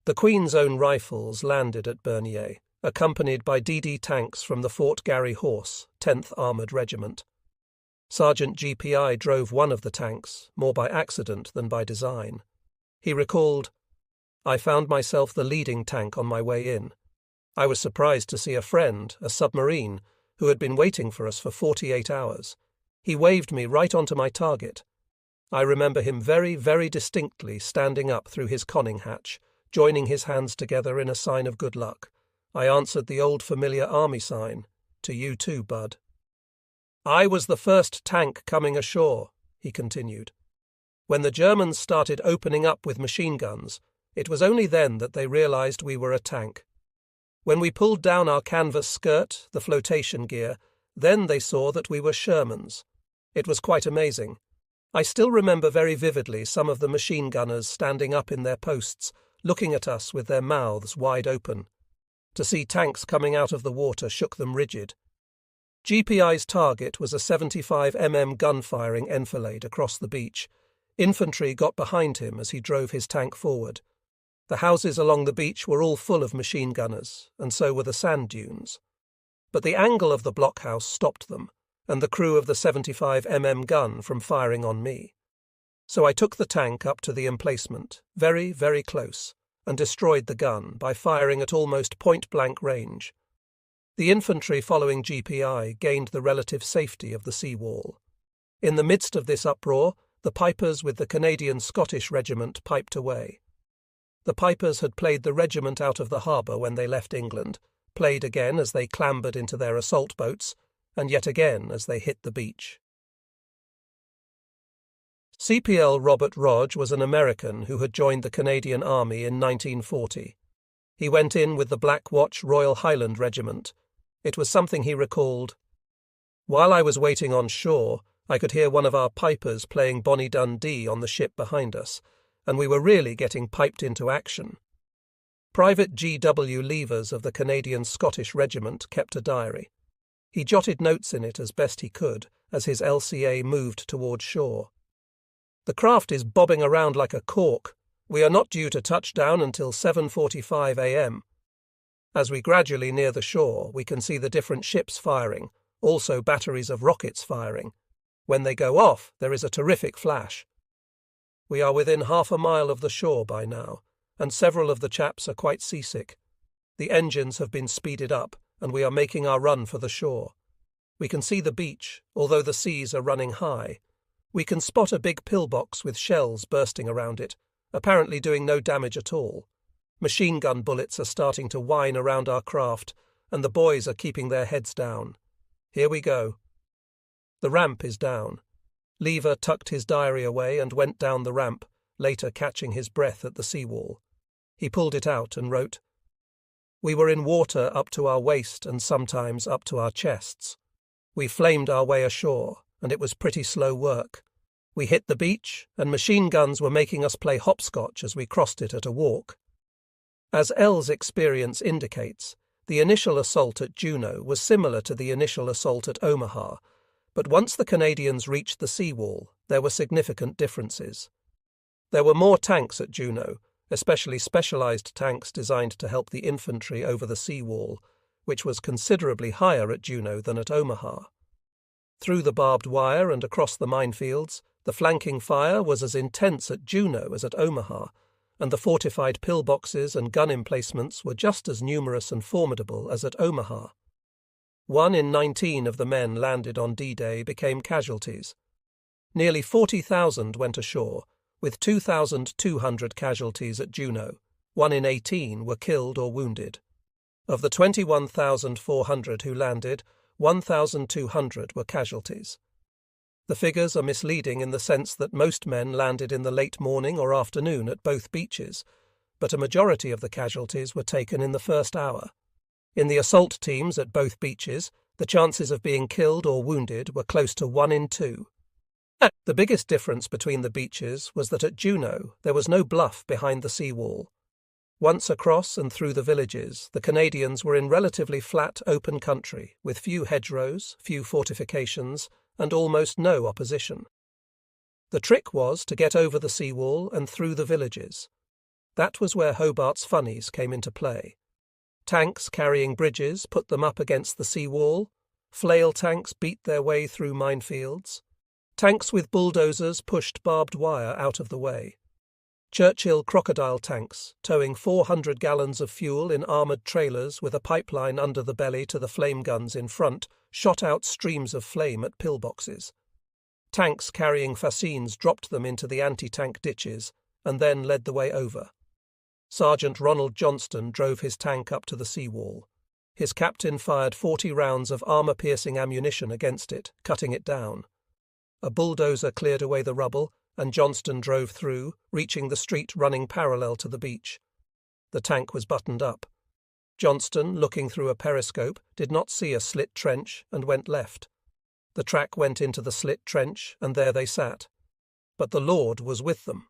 The Queen's Own Rifles landed at Bernier, accompanied by DD tanks from the Fort Garry Horse, 10th Armoured Regiment. Sergeant GPI drove one of the tanks, more by accident than by design. He recalled, "I found myself the leading tank on my way in. I was surprised to see a friend, a submarine, who had been waiting for us for 48 hours. He waved me right onto my target. I remember him very, very distinctly standing up through his conning hatch, joining his hands together in a sign of good luck. I answered the old familiar army sign, 'To you too, bud.' I was the first tank coming ashore," he continued. "When the Germans started opening up with machine guns, it was only then that they realized we were a tank. When we pulled down our canvas skirt, the flotation gear, then they saw that we were Shermans. It was quite amazing. I still remember very vividly some of the machine gunners standing up in their posts, looking at us with their mouths wide open. To see tanks coming out of the water shook them rigid. GPI's target was a 75 mm gun-firing enfilade across the beach. Infantry got behind him as he drove his tank forward. The houses along the beach were all full of machine gunners, and so were the sand dunes. But the angle of the blockhouse stopped them, and the crew of the 75 mm gun from firing on me. So I took the tank up to the emplacement, very, very close, and destroyed the gun by firing at almost point-blank range. The infantry following GPI gained the relative safety of the seawall. In the midst of this uproar, the pipers with the Canadian-Scottish regiment piped away. The pipers had played the regiment out of the harbour when they left England, played again as they clambered into their assault boats, and yet again as they hit the beach. CPL Robert Rodge was an American who had joined the Canadian Army in 1940. He went in with the Black Watch Royal Highland Regiment. It was something he recalled. "While I was waiting on shore, I could hear one of our pipers playing Bonnie Dundee on the ship behind us, and we were really getting piped into action." Private G.W. Levers of the Canadian-Scottish Regiment kept a diary. He jotted notes in it as best he could as his LCA moved toward shore. "The craft is bobbing around like a cork. We are not due to touch down until 7:45 a.m. As we gradually near the shore, we can see the different ships firing, also batteries of rockets firing. When they go off, there is a terrific flash. We are within half a mile of the shore by now, and several of the chaps are quite seasick. The engines have been speeded up, and we are making our run for the shore. We can see the beach, although the seas are running high. We can spot a big pillbox with shells bursting around it, apparently doing no damage at all. Machine gun bullets are starting to whine around our craft, and the boys are keeping their heads down. Here we go." The ramp is down. Lever tucked his diary away and went down the ramp, later catching his breath at the seawall. He pulled it out and wrote, "We were in water up to our waist and sometimes up to our chests. We flamed our way ashore, and it was pretty slow work. We hit the beach, and machine guns were making us play hopscotch as we crossed it at a walk." As L's experience indicates, the initial assault at Juno was similar to the initial assault at Omaha, but once the Canadians reached the seawall, there were significant differences. There were more tanks at Juno, especially specialized tanks designed to help the infantry over the seawall, which was considerably higher at Juno than at Omaha. Through the barbed wire and across the minefields, the flanking fire was as intense at Juno as at Omaha, and the fortified pillboxes and gun emplacements were just as numerous and formidable as at Omaha. 1 in 19 of the men landed on D-Day became casualties. Nearly 40,000 went ashore, with 2,200 casualties at Juno. 1 in 18 were killed or wounded. Of the 21,400 who landed, 1,200 were casualties. The figures are misleading in the sense that most men landed in the late morning or afternoon at both beaches, but a majority of the casualties were taken in the first hour. In the assault teams at both beaches, the chances of being killed or wounded were close to 1 in 2. The biggest difference between the beaches was that at Juno there was no bluff behind the seawall. Once across and through the villages, the Canadians were in relatively flat open country, with few hedgerows, few fortifications, and almost no opposition. The trick was to get over the seawall and through the villages. That was where Hobart's funnies came into play. Tanks carrying bridges put them up against the seawall. Flail tanks beat their way through minefields. Tanks with bulldozers pushed barbed wire out of the way. Churchill crocodile tanks, towing 400 gallons of fuel in armoured trailers with a pipeline under the belly to the flame guns in front, shot out streams of flame at pillboxes. Tanks carrying fascines dropped them into the anti-tank ditches and then led the way over. Sergeant Ronald Johnston drove his tank up to the seawall. His captain fired 40 rounds of armour-piercing ammunition against it, cutting it down. A bulldozer cleared away the rubble, and Johnston drove through, reaching the street running parallel to the beach. The tank was buttoned up. Johnston, looking through a periscope, did not see a slit trench and went left. The track went into the slit trench, and there they sat. But the Lord was with them.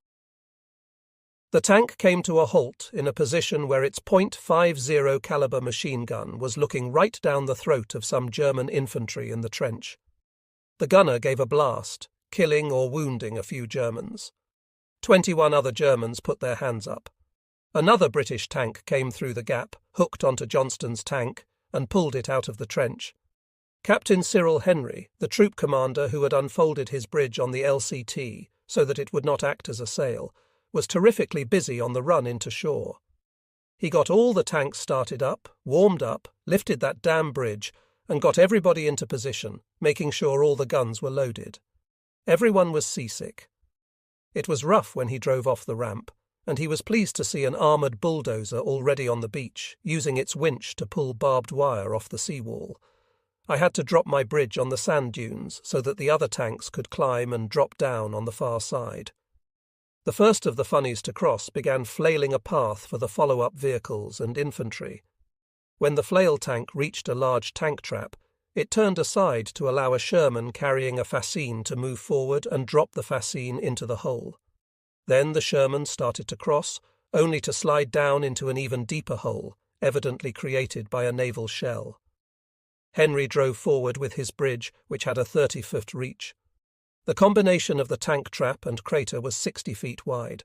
The tank came to a halt in a position where its .50 caliber machine gun was looking right down the throat of some German infantry in the trench. The gunner gave a blast, killing or wounding a few Germans. 21 other Germans put their hands up. Another British tank came through the gap, hooked onto Johnston's tank, and pulled it out of the trench. Captain Cyril Henry, the troop commander who had unfolded his bridge on the LCT so that it would not act as a sail, was terrifically busy on the run into shore. He got all the tanks started up, warmed up, lifted that damn bridge, and got everybody into position, making sure all the guns were loaded. Everyone was seasick. It was rough when he drove off the ramp, and he was pleased to see an armoured bulldozer already on the beach, using its winch to pull barbed wire off the seawall. I had to drop my bridge on the sand dunes so that the other tanks could climb and drop down on the far side. The first of the funnies to cross began flailing a path for the follow-up vehicles and infantry. When the flail tank reached a large tank trap, it turned aside to allow a Sherman carrying a fascine to move forward and drop the fascine into the hole. Then the Sherman started to cross, only to slide down into an even deeper hole, evidently created by a naval shell. Henry drove forward with his bridge, which had a 30-foot reach. The combination of the tank trap and crater was 60 feet wide.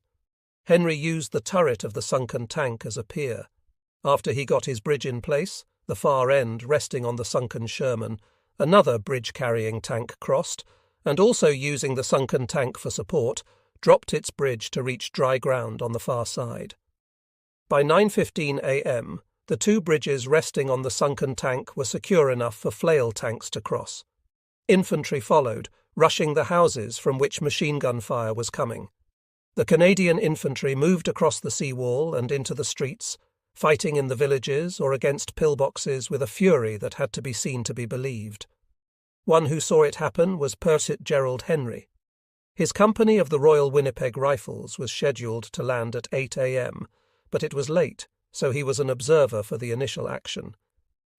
Henry used the turret of the sunken tank as a pier. After he got his bridge in place, the far end resting on the sunken Sherman, another bridge-carrying tank crossed, and also using the sunken tank for support, dropped its bridge to reach dry ground on the far side. By 9:15 a.m., the two bridges resting on the sunken tank were secure enough for flail tanks to cross. Infantry followed, rushing the houses from which machine gun fire was coming. The Canadian infantry moved across the seawall and into the streets, fighting in the villages or against pillboxes with a fury that had to be seen to be believed. One who saw it happen was Persit Gerald Henry. His company of the Royal Winnipeg Rifles was scheduled to land at 8 a.m., but it was late, so he was an observer for the initial action.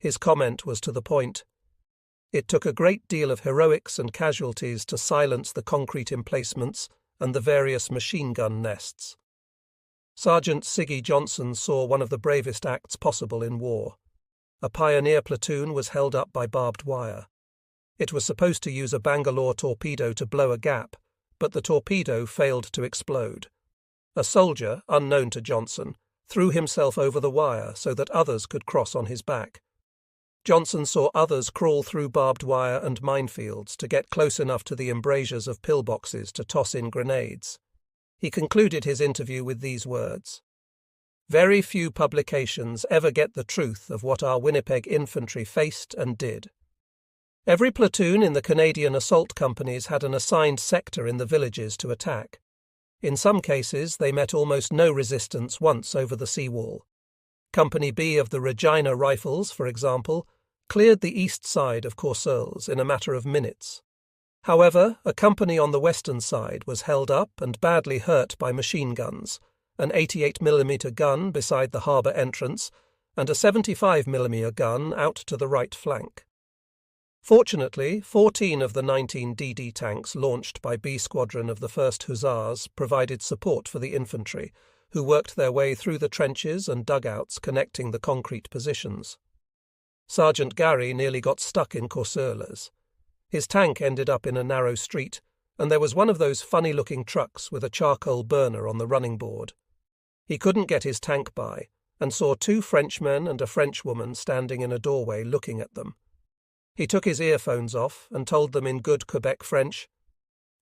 His comment was to the point. It took a great deal of heroics and casualties to silence the concrete emplacements and the various machine gun nests. Sergeant Siggy Johnson saw one of the bravest acts possible in war. A pioneer platoon was held up by barbed wire. It was supposed to use a Bangalore torpedo to blow a gap, but the torpedo failed to explode. A soldier, unknown to Johnson, threw himself over the wire so that others could cross on his back. Johnson saw others crawl through barbed wire and minefields to get close enough to the embrasures of pillboxes to toss in grenades. He concluded his interview with these words: "Very few publications ever get the truth of what our Winnipeg infantry faced and did. Every platoon in the Canadian assault companies had an assigned sector in the villages to attack. In some cases, they met almost no resistance once over the seawall. Company B of the Regina Rifles, for example, cleared the east side of Courseulles in a matter of minutes. However, a company on the western side was held up and badly hurt by machine guns, an 88mm gun beside the harbour entrance, and a 75mm gun out to the right flank. Fortunately, 14 of the 19 DD tanks launched by B Squadron of the 1st Hussars provided support for the infantry, who worked their way through the trenches and dugouts connecting the concrete positions. Sergeant Gary nearly got stuck in Courseulles. His tank ended up in a narrow street, and there was one of those funny-looking trucks with a charcoal burner on the running board. He couldn't get his tank by, and saw 2 Frenchmen and a Frenchwoman standing in a doorway looking at them. He took his earphones off and told them in good Quebec French,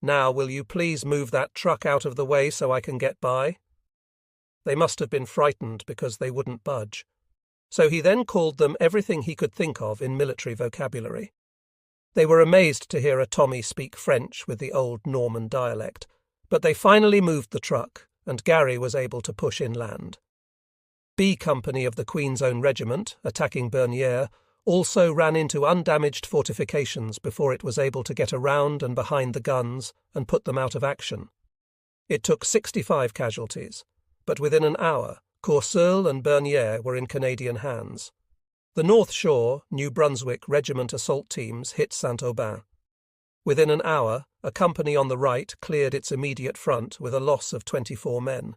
"Now will you please move that truck out of the way so I can get by?" They must have been frightened because they wouldn't budge. So he then called them everything he could think of in military vocabulary. They were amazed to hear a Tommy speak French with the old Norman dialect, but they finally moved the truck, and Gary was able to push inland. B Company of the Queen's Own Regiment, attacking Bernières, also ran into undamaged fortifications before it was able to get around and behind the guns and put them out of action. It took 65 casualties, but within an hour, Courseulles and Bernières were in Canadian hands. The North Shore, New Brunswick Regiment assault teams hit Saint-Aubin. Within an hour, a company on the right cleared its immediate front with a loss of 24 men.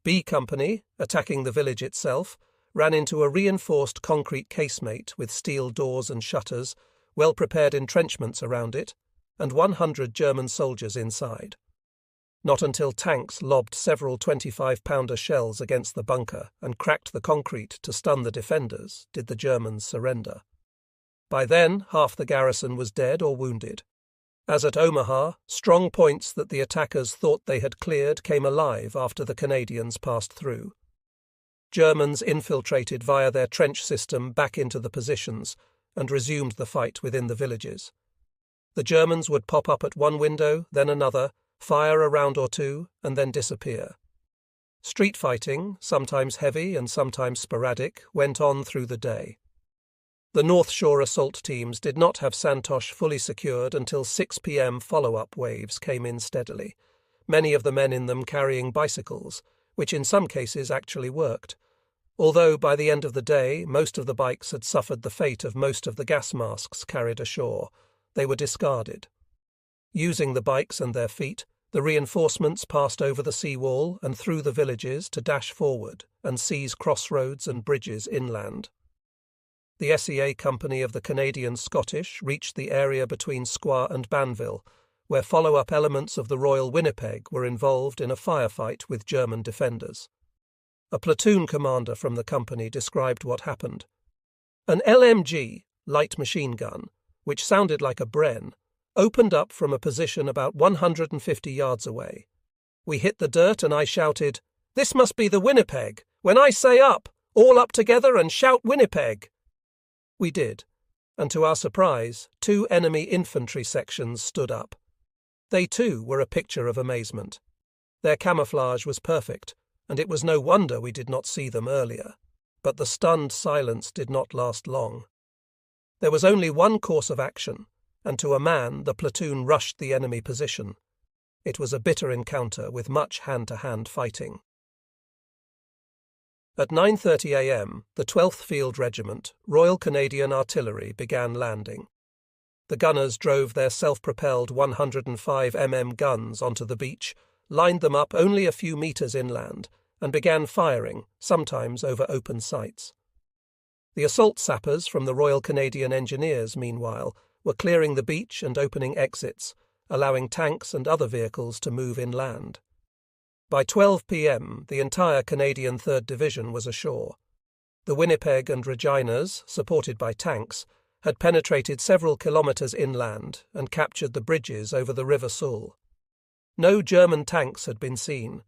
B Company, attacking the village itself, ran into a reinforced concrete casemate with steel doors and shutters, well-prepared entrenchments around it, and 100 German soldiers inside. Not until tanks lobbed several 25-pounder shells against the bunker and cracked the concrete to stun the defenders did the Germans surrender. By then, half the garrison was dead or wounded. As at Omaha, strong points that the attackers thought they had cleared came alive after the Canadians passed through. Germans infiltrated via their trench system back into the positions and resumed the fight within the villages. The Germans would pop up at one window, then another, fire a round or two, and then disappear. Street fighting, sometimes heavy and sometimes sporadic, went on through the day. The North Shore assault teams did not have Santosh fully secured until 6 p.m. follow-up waves came in steadily, many of the men in them carrying bicycles, which in some cases actually worked, although by the end of the day most of the bikes had suffered the fate of most of the gas masks carried ashore. They were discarded. Using the bikes and their feet, the reinforcements passed over the seawall and through the villages to dash forward and seize crossroads and bridges inland. The SEA Company of the Canadian Scottish reached the area between Squaw and Banville, where follow-up elements of the Royal Winnipeg were involved in a firefight with German defenders. A platoon commander from the company described what happened. An LMG, light machine gun, which sounded like a Bren, opened up from a position about 150 yards away. We hit the dirt and I shouted, "This must be the Winnipeg! When I say up, all up together and shout Winnipeg!" We did, and to our surprise, 2 enemy infantry sections stood up. They too were a picture of amazement. Their camouflage was perfect, and it was no wonder we did not see them earlier. But the stunned silence did not last long. There was only one course of action, and to a man the platoon rushed the enemy position. It was a bitter encounter with much hand-to-hand fighting. At 9:30 a.m., the 12th Field Regiment, Royal Canadian Artillery, began landing. The gunners drove their self-propelled 105 mm guns onto the beach, lined them up only a few meters inland, and began firing, sometimes over open sights. The assault sappers from the Royal Canadian Engineers, meanwhile, were clearing the beach and opening exits, allowing tanks and other vehicles to move inland. By 12 p.m., the entire Canadian 3rd Division was ashore. The Winnipeg and Reginas, supported by tanks, had penetrated several kilometres inland and captured the bridges over the River Soule. No German tanks had been seen.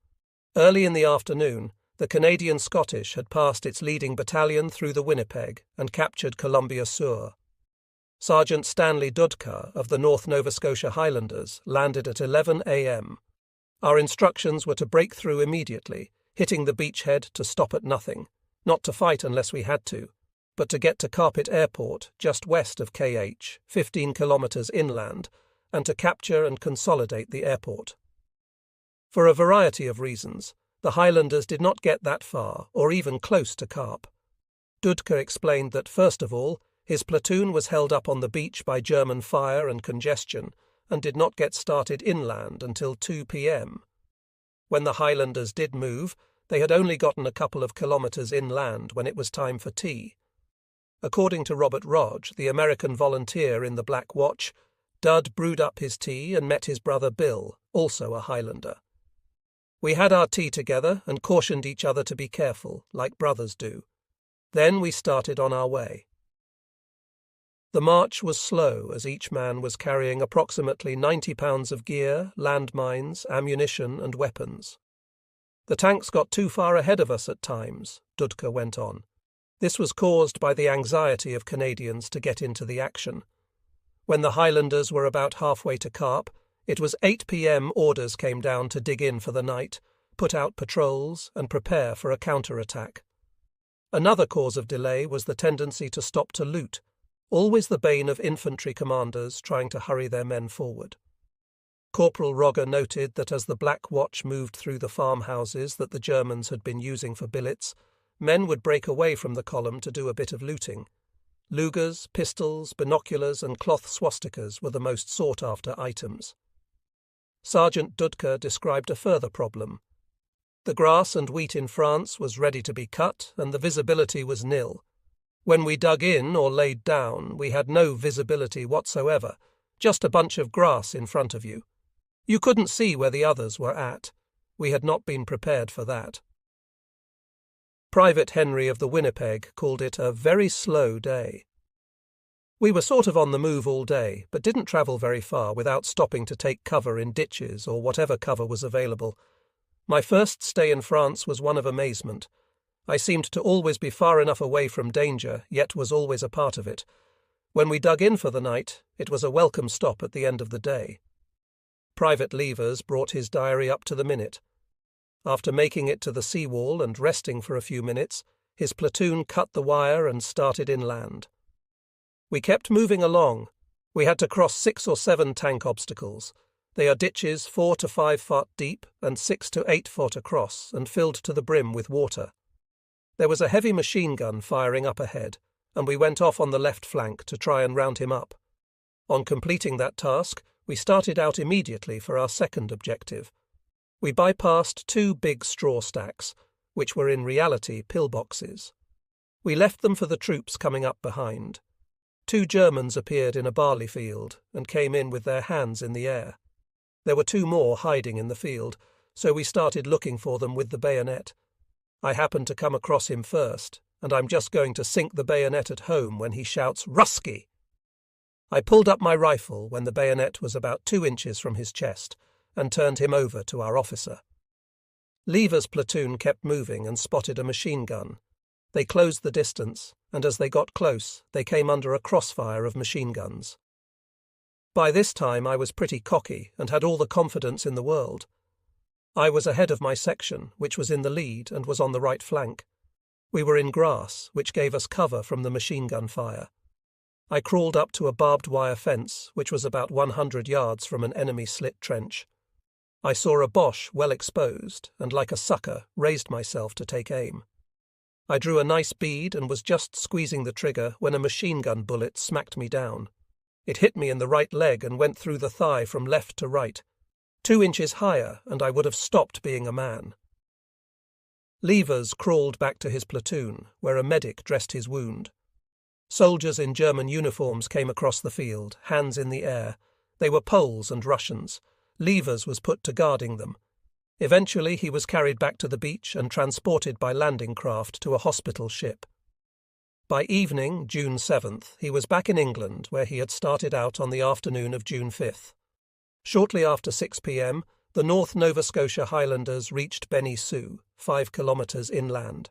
Early in the afternoon, the Canadian Scottish had passed its leading battalion through the Winnipeg and captured Columbia Sur. Sergeant Stanley Dudka of the North Nova Scotia Highlanders landed at 11 a.m. Our instructions were to break through immediately, hitting the beachhead to stop at nothing, not to fight unless we had to, but to get to Carpet Airport, just west of KH, 15 kilometres inland, and to capture and consolidate the airport. For a variety of reasons, the Highlanders did not get that far, or even close to Carp. Dudka explained that, first of all, his platoon was held up on the beach by German fire and congestion, and did not get started inland until 2 p.m. When the Highlanders did move, they had only gotten a couple of kilometres inland when it was time for tea. According to Robert Rodge, the American volunteer in the Black Watch, Dud brewed up his tea and met his brother Bill, also a Highlander. We had our tea together and cautioned each other to be careful, like brothers do. Then we started on our way. The march was slow, as each man was carrying approximately 90 pounds of gear, landmines, ammunition, and weapons. The tanks got too far ahead of us at times, Dudka went on. This was caused by the anxiety of Canadians to get into the action. When the Highlanders were about halfway to Karp, it was 8 p.m. orders came down to dig in for the night, put out patrols, and prepare for a counter-attack. Another cause of delay was the tendency to stop to loot, always the bane of infantry commanders trying to hurry their men forward. Corporal Rogger noted that as the Black Watch moved through the farmhouses that the Germans had been using for billets, men would break away from the column to do a bit of looting. Lugers, pistols, binoculars, and cloth swastikas were the most sought-after items. Sergeant Dudka described a further problem. The grass and wheat in France was ready to be cut, and the visibility was nil. When we dug in or laid down, we had no visibility whatsoever, just a bunch of grass in front of you. You couldn't see where the others were at. We had not been prepared for that. Private Henry of the Winnipeg called it a very slow day. We were sort of on the move all day, but didn't travel very far without stopping to take cover in ditches or whatever cover was available. My first stay in France was one of amazement. I seemed to always be far enough away from danger, yet was always a part of it. When we dug in for the night, it was a welcome stop at the end of the day. Private Levers brought his diary up to the minute. After making it to the seawall and resting for a few minutes, his platoon cut the wire and started inland. We kept moving along. We had to cross 6 or 7 tank obstacles. They are ditches 4 to 5 foot deep and 6 to 8 foot across and filled to the brim with water. There was a heavy machine gun firing up ahead, and we went off on the left flank to try and round him up. On completing that task, we started out immediately for our second objective. We bypassed 2 big straw stacks, which were in reality pillboxes. We left them for the troops coming up behind. 2 Germans appeared in a barley field and came in with their hands in the air. There were 2 more hiding in the field, so we started looking for them with the bayonet. I happened to come across him first, and I'm just going to sink the bayonet at home when he shouts, "Ruski!" I pulled up my rifle when the bayonet was about 2 inches from his chest and turned him over to our officer. Lever's platoon kept moving and spotted a machine gun. They closed the distance, and as they got close, they came under a crossfire of machine guns. By this time I was pretty cocky and had all the confidence in the world. I was ahead of my section, which was in the lead and was on the right flank. We were in grass, which gave us cover from the machine gun fire. I crawled up to a barbed wire fence, which was about 100 yards from an enemy slit trench. I saw a Boche well exposed, and like a sucker, raised myself to take aim. I drew a nice bead and was just squeezing the trigger when a machine gun bullet smacked me down. It hit me in the right leg and went through the thigh from left to right. 2 inches higher, and I would have stopped being a man. Levers crawled back to his platoon, where a medic dressed his wound. Soldiers in German uniforms came across the field, hands in the air. They were Poles and Russians. Levers was put to guarding them. Eventually he was carried back to the beach and transported by landing craft to a hospital ship. By evening, June 7th, he was back in England, where he had started out on the afternoon of June 5th. Shortly after 6 p.m, the North Nova Scotia Highlanders reached Benny Sue, 5 kilometres inland.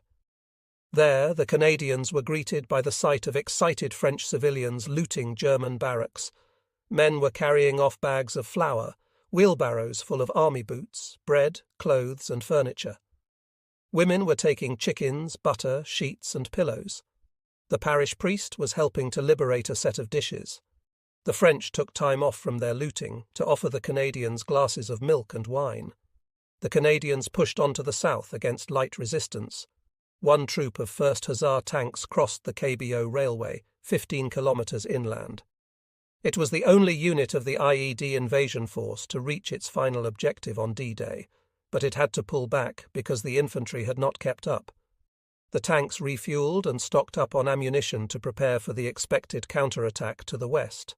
There, the Canadians were greeted by the sight of excited French civilians looting German barracks. Men were carrying off bags of flour, wheelbarrows full of army boots, bread, clothes, and furniture. Women were taking chickens, butter, sheets, and pillows. The parish priest was helping to liberate a set of dishes. The French took time off from their looting to offer the Canadians glasses of milk and wine. The Canadians pushed on to the south against light resistance. 1 troop of 1st Hussar tanks crossed the KBO railway, 15 kilometres inland. It was the only unit of the IED invasion force to reach its final objective on D-Day, but it had to pull back because the infantry had not kept up. The tanks refueled and stocked up on ammunition to prepare for the expected counter-attack to the west.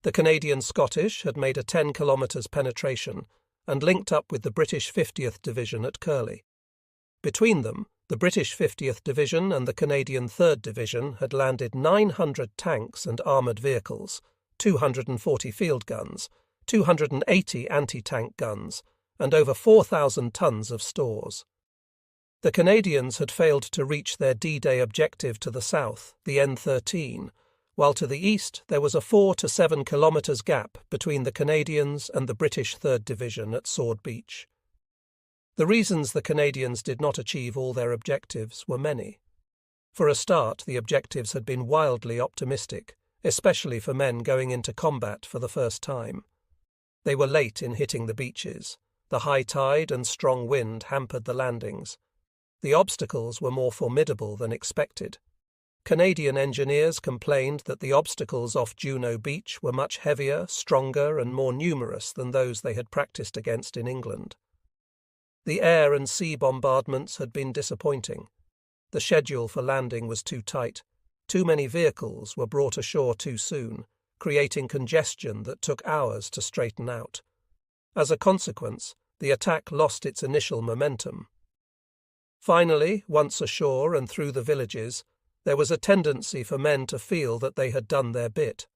The Canadian Scottish had made a 10 kilometres penetration, and linked up with the British 50th Division at Curlie. Between them, the British 50th Division and the Canadian 3rd Division had landed 900 tanks and armoured vehicles, 240 field guns, 280 anti-tank guns, and over 4,000 tons of stores. The Canadians had failed to reach their D-Day objective to the south, the N13, while to the east there was a 4 to 7 kilometres gap between the Canadians and the British 3rd Division at Sword Beach. The reasons the Canadians did not achieve all their objectives were many. For a start, the objectives had been wildly optimistic, especially for men going into combat for the first time. They were late in hitting the beaches. The high tide and strong wind hampered the landings. The obstacles were more formidable than expected. Canadian engineers complained that the obstacles off Juno Beach were much heavier, stronger, and more numerous than those they had practiced against in England. The air and sea bombardments had been disappointing. The schedule for landing was too tight. Too many vehicles were brought ashore too soon, creating congestion that took hours to straighten out. As a consequence, the attack lost its initial momentum. Finally, once ashore and through the villages, there was a tendency for men to feel that they had done their bit.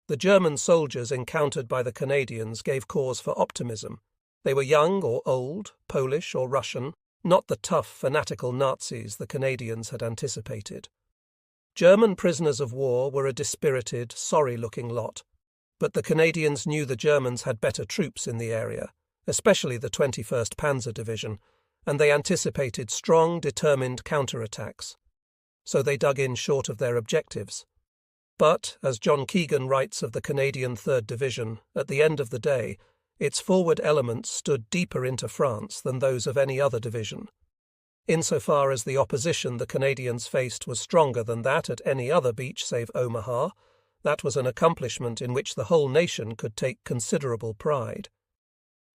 The German soldiers encountered by the Canadians gave cause for optimism. They were young or old, Polish or Russian, not the tough, fanatical Nazis the Canadians had anticipated. German prisoners of war were a dispirited, sorry-looking lot, but the Canadians knew the Germans had better troops in the area, especially the 21st Panzer Division, and they anticipated strong, determined counterattacks. So they dug in short of their objectives. But, as John Keegan writes of the Canadian 3rd Division, at the end of the day, its forward elements stood deeper into France than those of any other division. Insofar as the opposition the Canadians faced was stronger than that at any other beach save Omaha, that was an accomplishment in which the whole nation could take considerable pride.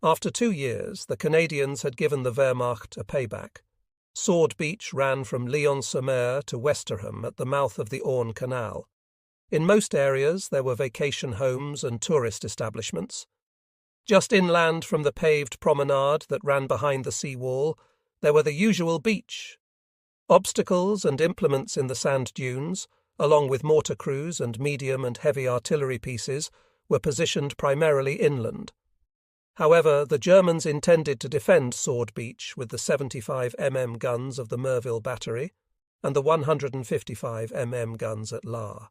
After 2 years, the Canadians had given the Wehrmacht a payback. Sword Beach ran from Lyon-sur-Mer to Westerham at the mouth of the Orne Canal. In most areas there were vacation homes and tourist establishments. Just inland from the paved promenade that ran behind the seawall, there were the usual beach. Obstacles and implements in the sand dunes, along with mortar crews and medium and heavy artillery pieces, were positioned primarily inland. However, the Germans intended to defend Sword Beach with the 75 mm guns of the Merville Battery and the 155 mm guns at La.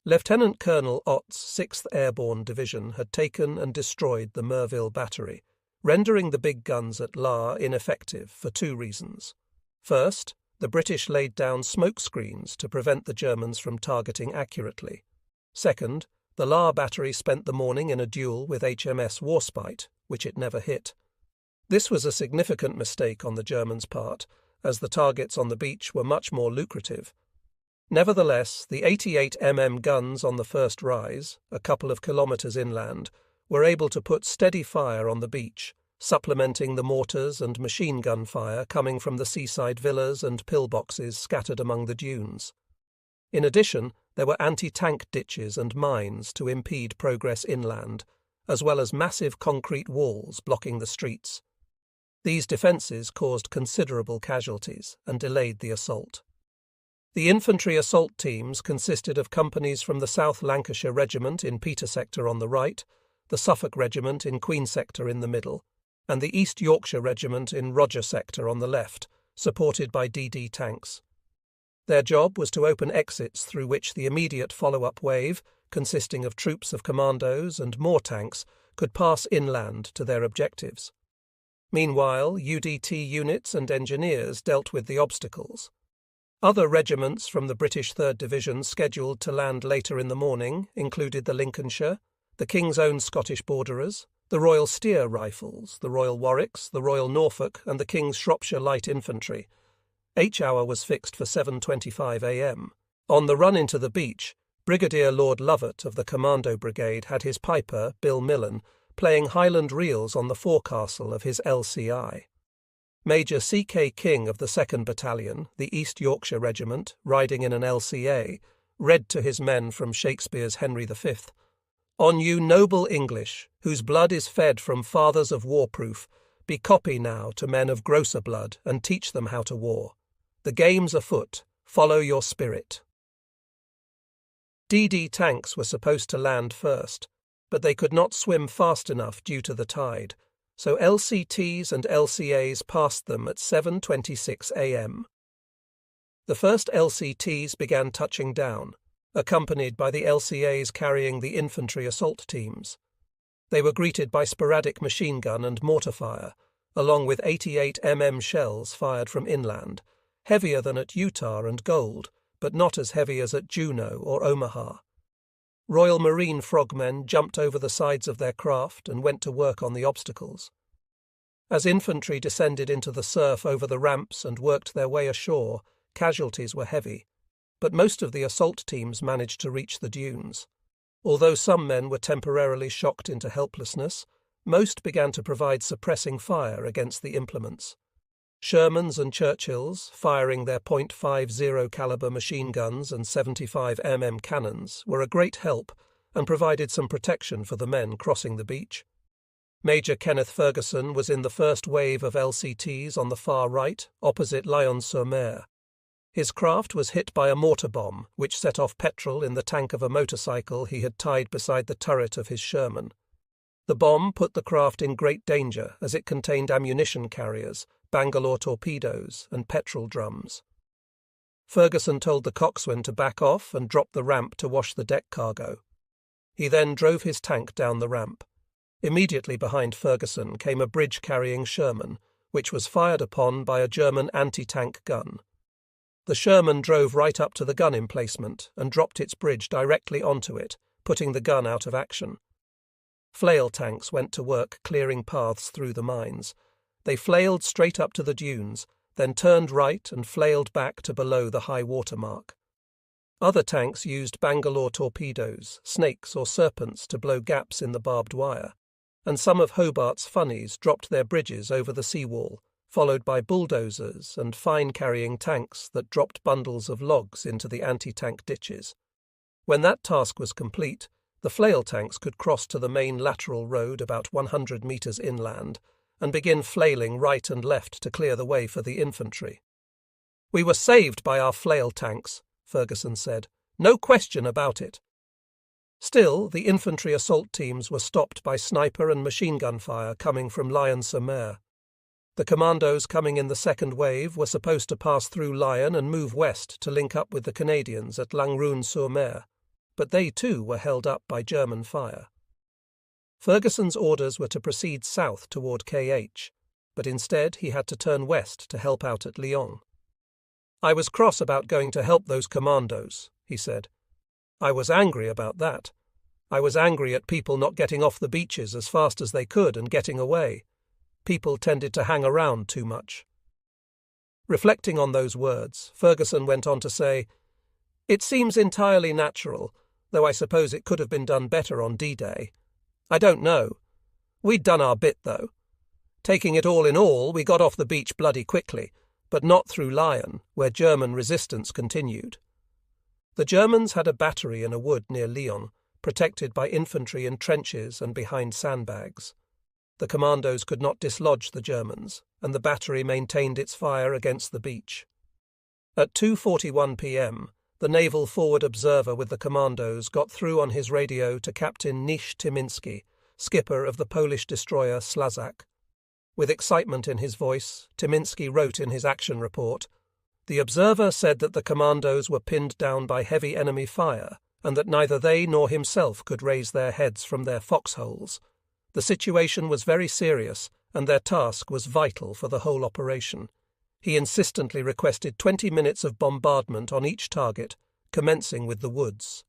Lieutenant Colonel Ott's 6th Airborne Division had taken and destroyed the Merville Battery, rendering the big guns at La ineffective for 2 reasons. First, the British laid down smoke screens to prevent the Germans from targeting accurately. Second, the La battery spent the morning in a duel with HMS Warspite, which it never hit. This was a significant mistake on the Germans' part, as the targets on the beach were much more lucrative. Nevertheless, the 88 mm guns on the first rise, a couple of kilometres inland, were able to put steady fire on the beach, supplementing the mortars and machine gun fire coming from the seaside villas and pillboxes scattered among the dunes. In addition, there were anti-tank ditches and mines to impede progress inland, as well as massive concrete walls blocking the streets. These defences caused considerable casualties and delayed the assault. The infantry assault teams consisted of companies from the South Lancashire Regiment in Peter Sector on the right, the Suffolk Regiment in Queen Sector in the middle, and the East Yorkshire Regiment in Roger Sector on the left, supported by DD tanks. Their job was to open exits through which the immediate follow-up wave, consisting of troops of commandos and more tanks, could pass inland to their objectives. Meanwhile, UDT units and engineers dealt with the obstacles. Other regiments from the British 3rd Division scheduled to land later in the morning included the Lincolnshire, the King's Own Scottish Borderers, the Royal Steer Rifles, the Royal Warwicks, the Royal Norfolk and the King's Shropshire Light Infantry. H-hour was fixed for 7:25 a.m. On the run into the beach, Brigadier Lord Lovat of the Commando Brigade had his piper, Bill Millen, playing Highland reels on the forecastle of his LCI. Major C.K. King of the 2nd Battalion, the East Yorkshire Regiment, riding in an LCA, read to his men from Shakespeare's Henry V. On you noble English, whose blood is fed from fathers of war-proof, be copy now to men of grosser blood, and teach them how to war. The game's afoot, follow your spirit. DD tanks were supposed to land first, but they could not swim fast enough due to the tide, so LCTs and LCAs passed them at 7:26 a.m. The first LCTs began touching down, accompanied by the LCAs carrying the infantry assault teams. They were greeted by sporadic machine gun and mortar fire, along with 88 shells fired from inland, heavier than at Utah and Gold, but not as heavy as at Juneau or Omaha. Royal Marine frogmen jumped over the sides of their craft and went to work on the obstacles. As infantry descended into the surf over the ramps and worked their way ashore, casualties were heavy, but most of the assault teams managed to reach the dunes. Although some men were temporarily shocked into helplessness, most began to provide suppressing fire against the implements. Shermans and Churchills, firing their .50 caliber machine guns and 75 cannons, were a great help and provided some protection for the men crossing the beach. Major Kenneth Ferguson was in the first wave of LCTs on the far right, opposite Lyons-sur-Mer. His craft was hit by a mortar bomb, which set off petrol in the tank of a motorcycle he had tied beside the turret of his Sherman. The bomb put the craft in great danger as it contained ammunition carriers, Bangalore torpedoes, and petrol drums. Ferguson told the coxswain to back off and drop the ramp to wash the deck cargo. He then drove his tank down the ramp. Immediately behind Ferguson came a bridge-carrying Sherman, which was fired upon by a German anti-tank gun. The Sherman drove right up to the gun emplacement and dropped its bridge directly onto it, putting the gun out of action. Flail tanks went to work clearing paths through the mines. They flailed straight up to the dunes, then turned right and flailed back to below the high water mark. Other tanks used Bangalore torpedoes, snakes or serpents to blow gaps in the barbed wire, and some of Hobart's funnies dropped their bridges over the seawall, followed by bulldozers and fine-carrying tanks that dropped bundles of logs into the anti-tank ditches. When that task was complete, the flail tanks could cross to the main lateral road about 100 metres inland and begin flailing right and left to clear the way for the infantry. "We were saved by our flail tanks," Ferguson said. "No question about it." Still, the infantry assault teams were stopped by sniper and machine gun fire coming from Lyons-sur-Mer. The commandos coming in the second wave were supposed to pass through Lyon and move west to link up with the Canadians at Langrune-sur-Mer, but they too were held up by German fire. Ferguson's orders were to proceed south toward KH, but instead he had to turn west to help out at Lyon. "I was cross about going to help those commandos," he said. "I was angry about that. I was angry at people not getting off the beaches as fast as they could and getting away. People tended to hang around too much." Reflecting on those words, Ferguson went on to say, "It seems entirely natural, though I suppose it could have been done better on D-Day. I don't know. We'd done our bit, though. Taking it all in all, we got off the beach bloody quickly, but not through Lyon, where German resistance continued. The Germans had a battery in a wood near Lyon, protected by infantry in trenches and behind sandbags. The commandos could not dislodge the Germans, and the battery maintained its fire against the beach. At 2:41 p.m., the naval forward observer with the commandos got through on his radio to Captain Nish Tyminski, skipper of the Polish destroyer Ślązak. With excitement in his voice, Tyminski wrote in his action report, "The observer said that the commandos were pinned down by heavy enemy fire, and that neither they nor himself could raise their heads from their foxholes. The situation was very serious, and their task was vital for the whole operation. He insistently requested 20 minutes of bombardment on each target, commencing with the woods."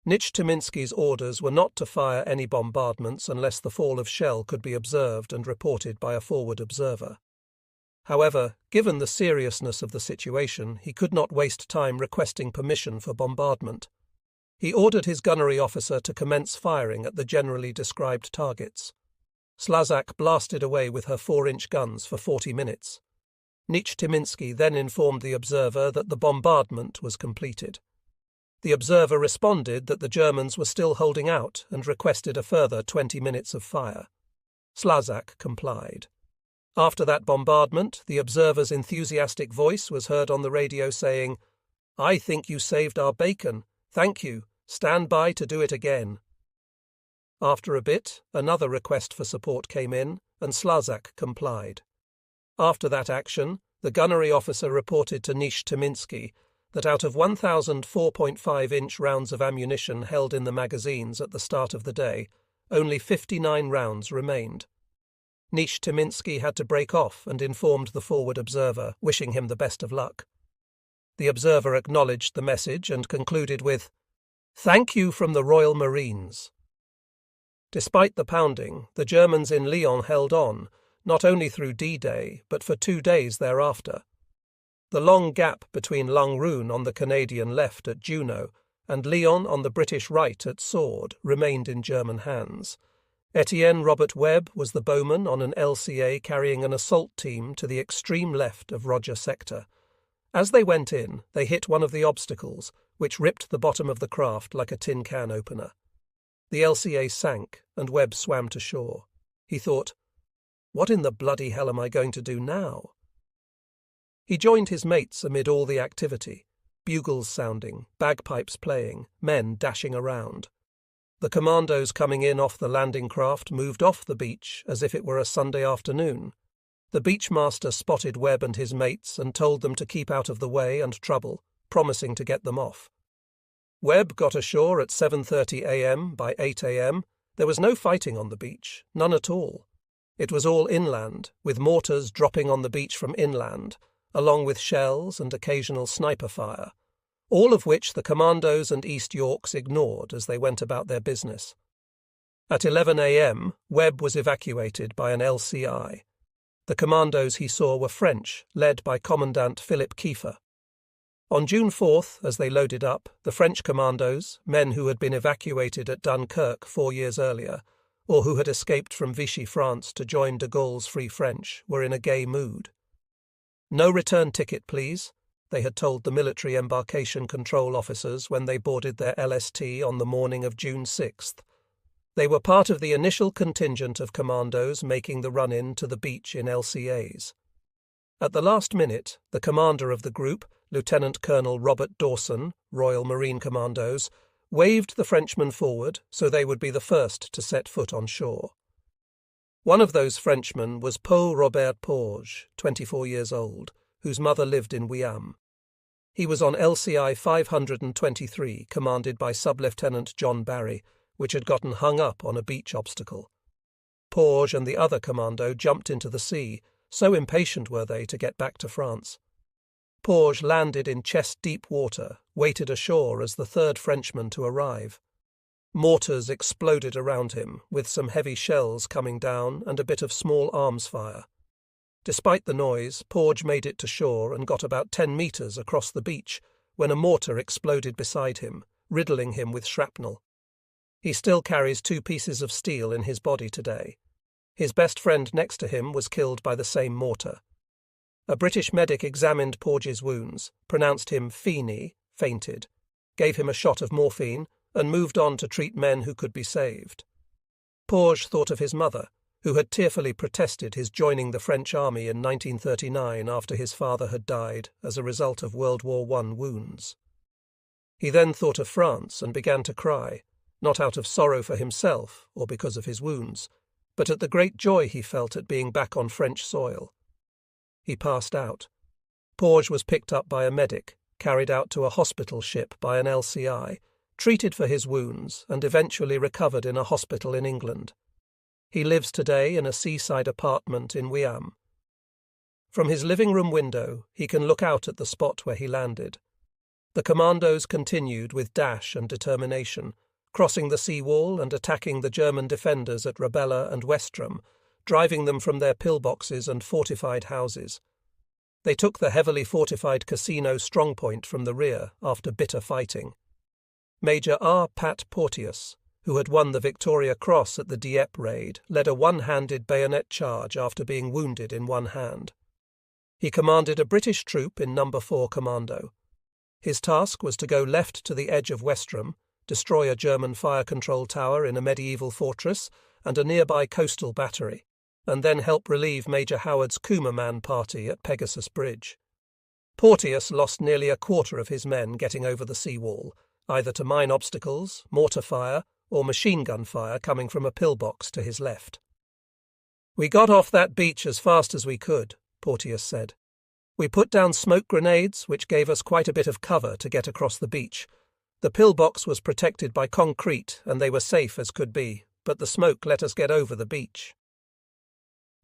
Nish Tyminski's orders were not to fire any bombardments unless the fall of shell could be observed and reported by a forward observer. However, given the seriousness of the situation, he could not waste time requesting permission for bombardment. He ordered his gunnery officer to commence firing at the generally described targets. Ślązak blasted away with her 4-inch guns for 40 minutes. Nish Tyminski then informed the observer that the bombardment was completed. The observer responded that the Germans were still holding out and requested a further 20 minutes of fire. Slazak complied. After that bombardment, the observer's enthusiastic voice was heard on the radio saying, "I think you saved our bacon. Thank you. Stand by to do it again." After a bit, another request for support came in, and Slazak complied. After that action, the gunnery officer reported to Nish-Taminsky that out of 1,000 4.5-inch rounds of ammunition held in the magazines at the start of the day, only 59 rounds remained. Nish-Taminsky had to break off and informed the forward observer, wishing him the best of luck. The observer acknowledged the message and concluded with, "Thank you from the Royal Marines." Despite the pounding, the Germans in Lyon held on, not only through D-Day, but for 2 days thereafter. The long gap between Langrune on the Canadian left at Juno and Lyon on the British right at Sword remained in German hands. Etienne Robert Webb was the bowman on an LCA carrying an assault team to the extreme left of Roger sector. As they went in, they hit one of the obstacles, which ripped the bottom of the craft like a tin can opener. The LCA sank, and Webb swam to shore. He thought, "What in the bloody hell am I going to do now?" He joined his mates amid all the activity, bugles sounding, bagpipes playing, men dashing around. The commandos coming in off the landing craft moved off the beach as if it were a Sunday afternoon. The beachmaster spotted Webb and his mates and told them to keep out of the way and trouble, promising to get them off. Webb got ashore at 7:30 a.m. By 8 a.m. there was no fighting on the beach, none at all. It was all inland, with mortars dropping on the beach from inland, along with shells and occasional sniper fire, all of which the commandos and East Yorks ignored as they went about their business. At 11 a.m., Webb was evacuated by an LCI. The commandos he saw were French, led by Commandant Philip Kiefer. On June 4th, as they loaded up, the French commandos, men who had been evacuated at Dunkirk 4 years earlier, or who had escaped from Vichy France to join de Gaulle's Free French, were in a gay mood. "No return ticket, please," they had told the military embarkation control officers when they boarded their LST on the morning of June 6th. They were part of the initial contingent of commandos making the run-in to the beach in LCAs. At the last minute, the commander of the group, Lieutenant Colonel Robert Dawson, Royal Marine Commandos, waved the Frenchmen forward so they would be the first to set foot on shore. One of those Frenchmen was Paul Robert Porges, 24 years old, whose mother lived in Wiam. He was on LCI 523, commanded by Sub-Lieutenant John Barry, which had gotten hung up on a beach obstacle. Porges and the other commando jumped into the sea, so impatient were they to get back to France. Porges landed in chest-deep water, waited ashore as the third Frenchman to arrive. Mortars exploded around him, with some heavy shells coming down and a bit of small arms fire. Despite the noise, Porges made it to shore and got about 10 metres across the beach when a mortar exploded beside him, riddling him with shrapnel. He still carries 2 pieces of steel in his body today. His best friend next to him was killed by the same mortar. A British medic examined Porges' wounds, pronounced him Feeney, fainted, gave him a shot of morphine, and moved on to treat men who could be saved. Porges thought of his mother, who had tearfully protested his joining the French army in 1939 after his father had died as a result of World War I wounds. He then thought of France and began to cry, not out of sorrow for himself or because of his wounds, but at the great joy he felt at being back on French soil. He passed out. Porges was picked up by a medic, carried out to a hospital ship by an LCI, treated for his wounds, and eventually recovered in a hospital in England. He lives today in a seaside apartment in Wiam. From his living room window, he can look out at the spot where he landed. The commandos continued with dash and determination, crossing the seawall and attacking the German defenders at Rabella and Westrom, driving them from their pillboxes and fortified houses. They took the heavily fortified casino strongpoint from the rear after bitter fighting. Major R. Pat Porteous, who had won the Victoria Cross at the Dieppe raid, led a one-handed bayonet charge after being wounded in one hand. He commanded a British troop in No. 4 Commando. His task was to go left to the edge of Westruun, destroy a German fire control tower in a medieval fortress and a nearby coastal battery, and then help relieve Major Howard's Coomerman party at Pegasus Bridge. Porteous lost nearly a quarter of his men getting over the seawall, either to mine obstacles, mortar fire, or machine gun fire coming from a pillbox to his left. "We got off that beach as fast as we could," Porteous said. "We put down smoke grenades, which gave us quite a bit of cover to get across the beach. The pillbox was protected by concrete and they were safe as could be, but the smoke let us get over the beach."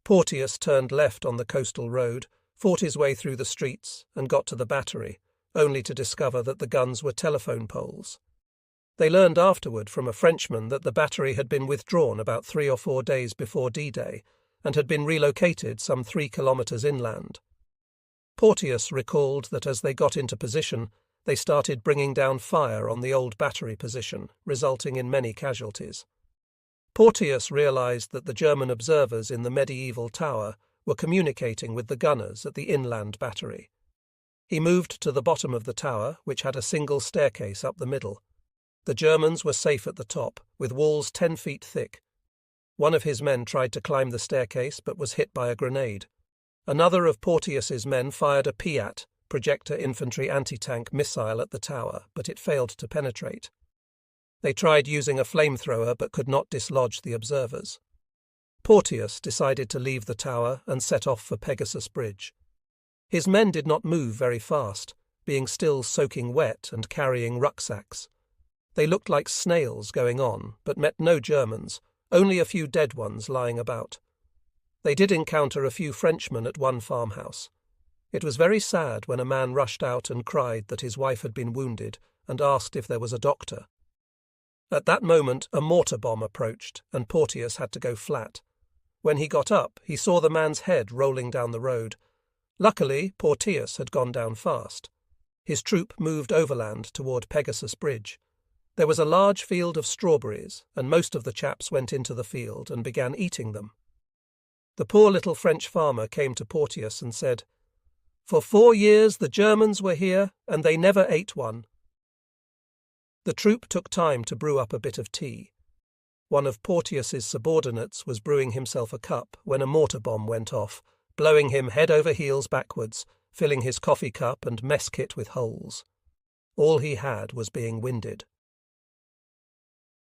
Porteous turned left on the coastal road, fought his way through the streets, and got to the battery, only to discover that the guns were telephone poles. They learned afterward from a Frenchman that the battery had been withdrawn about 3 or 4 days before D-Day and had been relocated some 3 kilometres inland. Porteous recalled that as they got into position, they started bringing down fire on the old battery position, resulting in many casualties. Porteous realised that the German observers in the medieval tower were communicating with the gunners at the inland battery. He moved to the bottom of the tower, which had a single staircase up the middle. The Germans were safe at the top, with walls 10 feet thick. One of his men tried to climb the staircase but was hit by a grenade. Another of Porteous's men fired a PIAT, projector infantry anti-tank missile, at the tower, but it failed to penetrate. They tried using a flamethrower but could not dislodge the observers. Porteous decided to leave the tower and set off for Pegasus Bridge. His men did not move very fast, being still soaking wet and carrying rucksacks. They looked like snails going on, but met no Germans, only a few dead ones lying about. They did encounter a few Frenchmen at one farmhouse. It was very sad when a man rushed out and cried that his wife had been wounded and asked if there was a doctor. At that moment a mortar bomb approached and Porteous had to go flat. When he got up, he saw the man's head rolling down the road. Luckily, Porteous had gone down fast. His troop moved overland toward Pegasus Bridge. There was a large field of strawberries, and most of the chaps went into the field and began eating them. The poor little French farmer came to Porteous and said, "For 4 years the Germans were here, and they never ate one." The troop took time to brew up a bit of tea. One of Porteous's subordinates was brewing himself a cup when a mortar bomb went off, blowing him head over heels backwards, filling his coffee cup and mess kit with holes. All he had was being winded.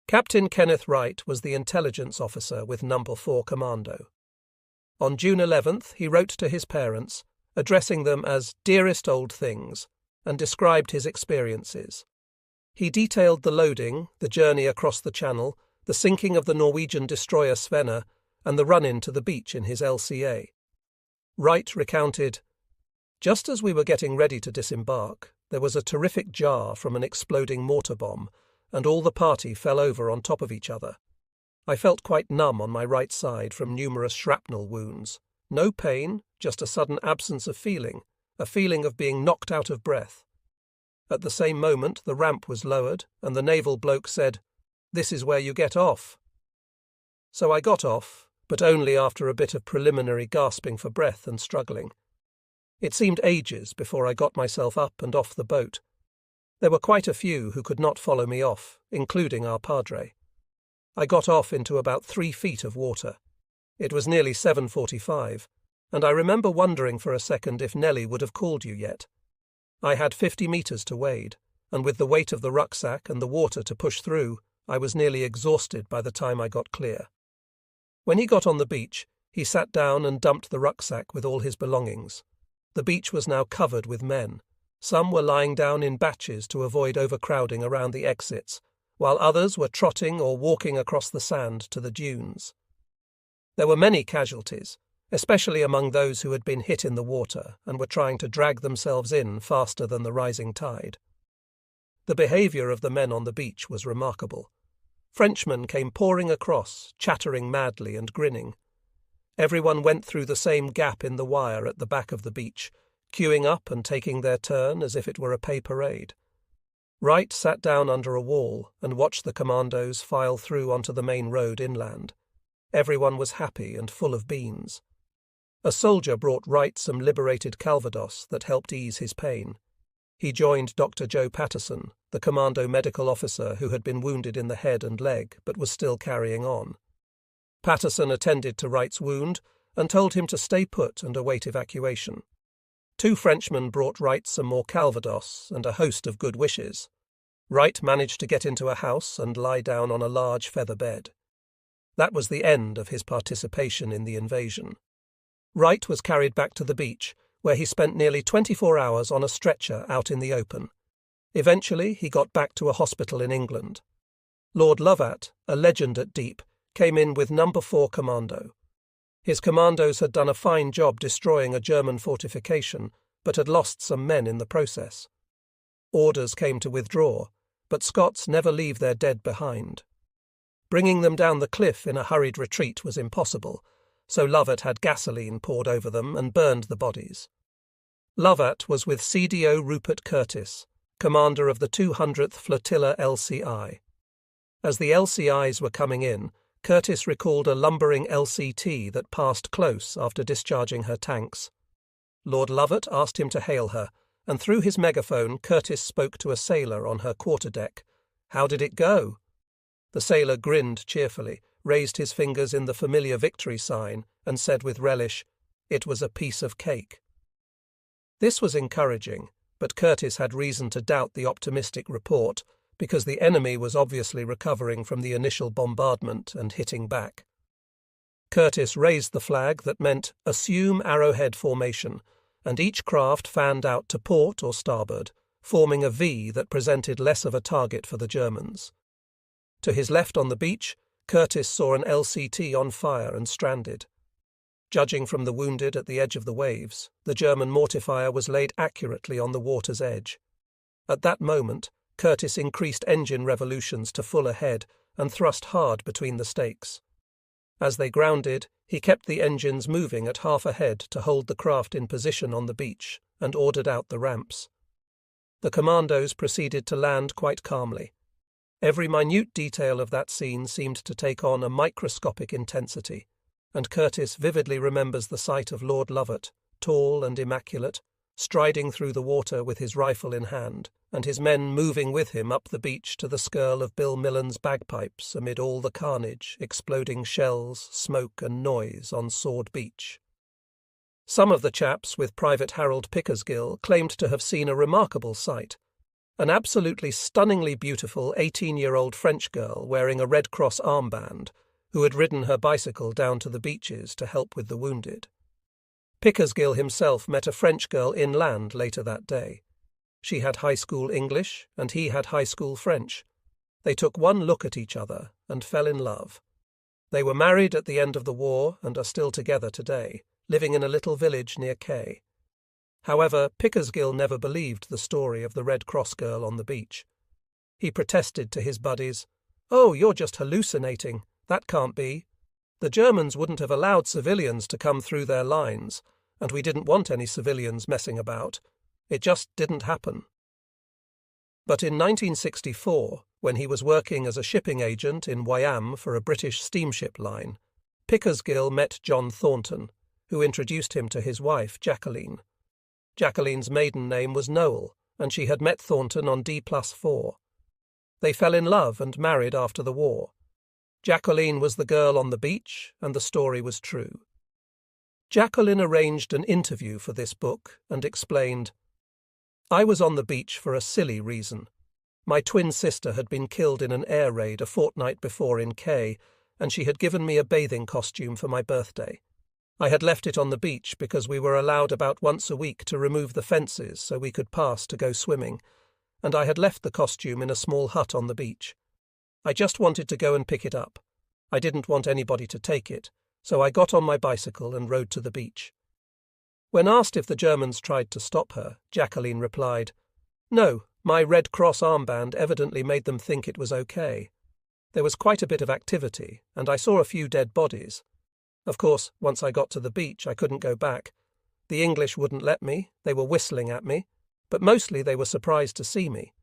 Captain Kenneth Wright was the intelligence officer with No. 4 Commando. On June 11th he wrote to his parents, addressing them as "dearest old things," and described his experiences. He detailed the loading, the journey across the channel, the sinking of the Norwegian destroyer Svena, and the run-in to the beach in his LCA. Wright recounted, "Just as we were getting ready to disembark, there was a terrific jar from an exploding mortar bomb, and all the party fell over on top of each other. I felt quite numb on my right side from numerous shrapnel wounds. No pain, just a sudden absence of feeling, a feeling of being knocked out of breath. At the same moment the ramp was lowered, and the naval bloke said, 'This is where you get off.' So I got off, but only after a bit of preliminary gasping for breath and struggling. It seemed ages before I got myself up and off the boat. There were quite a few who could not follow me off, including our padre. I got off into about 3 feet of water. It was nearly 7:45, and I remember wondering for a second if Nellie would have called you yet. I had 50 metres to wade, and with the weight of the rucksack and the water to push through, I was nearly exhausted by the time I got clear. When he got on the beach, he sat down and dumped the rucksack with all his belongings. The beach was now covered with men. Some were lying down in batches to avoid overcrowding around the exits, while others were trotting or walking across the sand to the dunes. There were many casualties, especially among those who had been hit in the water and were trying to drag themselves in faster than the rising tide. The behaviour of the men on the beach was remarkable. Frenchmen came pouring across, chattering madly and grinning. Everyone went through the same gap in the wire at the back of the beach, queuing up and taking their turn as if it were a pay parade. Wright sat down under a wall and watched the commandos file through onto the main road inland. Everyone was happy and full of beans. A soldier brought Wright some liberated Calvados that helped ease his pain. He joined Dr. Joe Patterson, the commando medical officer who had been wounded in the head and leg but was still carrying on. Patterson attended to Wright's wound and told him to stay put and await evacuation. 2 Frenchmen brought Wright some more Calvados and a host of good wishes. Wright managed to get into a house and lie down on a large feather bed. That was the end of his participation in the invasion. Wright was carried back to the beach, where he spent nearly 24 hours on a stretcher out in the open. Eventually, he got back to a hospital in England. Lord Lovat, a legend at deep, came in with No. 4 Commando. His commandos had done a fine job destroying a German fortification, but had lost some men in the process. Orders came to withdraw, but Scots never leave their dead behind. Bringing them down the cliff in a hurried retreat was impossible, so Lovat had gasoline poured over them and burned the bodies. Lovat was with CDO Rupert Curtis, commander of the 200th Flotilla LCI. As the LCIs were coming in, Curtis recalled a lumbering LCT that passed close after discharging her tanks. Lord Lovat asked him to hail her, and through his megaphone Curtis spoke to a sailor on her quarterdeck. How did it go? The sailor grinned cheerfully, raised his fingers in the familiar victory sign, and said with relish, "It was a piece of cake." This was encouraging, but Curtis had reason to doubt the optimistic report, because the enemy was obviously recovering from the initial bombardment and hitting back. Curtis raised the flag that meant "Assume Arrowhead Formation," and each craft fanned out to port or starboard, forming a V that presented less of a target for the Germans. To his left on the beach, Curtis saw an LCT on fire and stranded. Judging from the wounded at the edge of the waves, the German mortifier was laid accurately on the water's edge. At that moment, Curtis increased engine revolutions to full ahead and thrust hard between the stakes. As they grounded, he kept the engines moving at half ahead to hold the craft in position on the beach and ordered out the ramps. The commandos proceeded to land quite calmly. Every minute detail of that scene seemed to take on a microscopic intensity, and Curtis vividly remembers the sight of Lord Lovat, tall and immaculate, striding through the water with his rifle in hand, and his men moving with him up the beach to the skirl of Bill Millen's bagpipes amid all the carnage, exploding shells, smoke and noise on Sword Beach. Some of the chaps with Private Harold Pickersgill claimed to have seen a remarkable sight. An absolutely stunningly beautiful 18-year-old French girl wearing a Red Cross armband, who had ridden her bicycle down to the beaches to help with the wounded. Pickersgill himself met a French girl inland later that day. She had high school English, and he had high school French. They took one look at each other and fell in love. They were married at the end of the war and are still together today, living in a little village near Kay. However, Pickersgill never believed the story of the Red Cross girl on the beach. He protested to his buddies, "Oh, you're just hallucinating. That can't be. The Germans wouldn't have allowed civilians to come through their lines, and we didn't want any civilians messing about. It just didn't happen." But in 1964, when he was working as a shipping agent in Wyam for a British steamship line, Pickersgill met John Thornton, who introduced him to his wife, Jacqueline. Jacqueline's maiden name was Noel, and she had met Thornton on D+4. They fell in love and married after the war. Jacqueline was the girl on the beach, and the story was true. Jacqueline arranged an interview for this book and explained, "I was on the beach for a silly reason. My twin sister had been killed in an air raid a fortnight before in Kay, and she had given me a bathing costume for my birthday. I had left it on the beach because we were allowed about once a week to remove the fences so we could pass to go swimming, and I had left the costume in a small hut on the beach. I just wanted to go and pick it up. I didn't want anybody to take it, so I got on my bicycle and rode to the beach." When asked if the Germans tried to stop her, Jacqueline replied, "No, my Red Cross armband evidently made them think it was okay. There was quite a bit of activity, and I saw a few dead bodies. Of course, once I got to the beach, I couldn't go back. The English wouldn't let me, they were whistling at me, but mostly they were surprised to see me.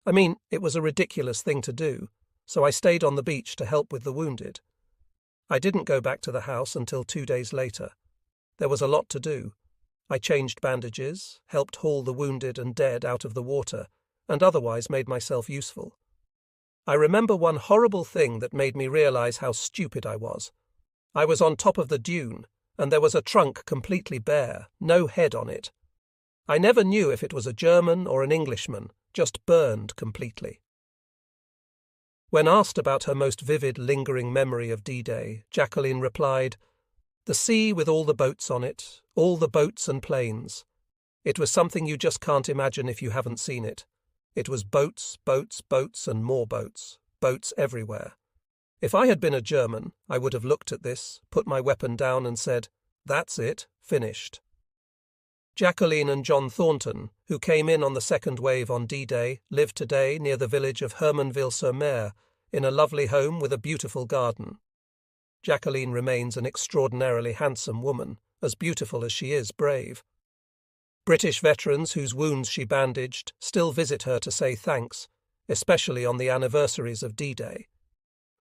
I mean, it was a ridiculous thing to do, so I stayed on the beach to help with the wounded. I didn't go back to the house until 2 days later. There was a lot to do. I changed bandages, helped haul the wounded and dead out of the water, and otherwise made myself useful. I remember one horrible thing that made me realize how stupid I was. I was on top of the dune, and there was a trunk completely bare, no head on it. I never knew if it was a German or an Englishman, just burned completely. When asked about her most vivid lingering memory of D-Day, Jacqueline replied, "The sea with all the boats on it, all the boats and planes. It was something you just can't imagine if you haven't seen it. It was boats, boats, boats and more boats, boats everywhere. If I had been a German, I would have looked at this, put my weapon down and said, 'That's it, finished.'" Jacqueline and John Thornton, who came in on the second wave on D-Day, live today near the village of Hermanville-sur-Mer, in a lovely home with a beautiful garden. Jacqueline remains an extraordinarily handsome woman, as beautiful as she is brave. British veterans whose wounds she bandaged still visit her to say thanks, especially on the anniversaries of D-Day.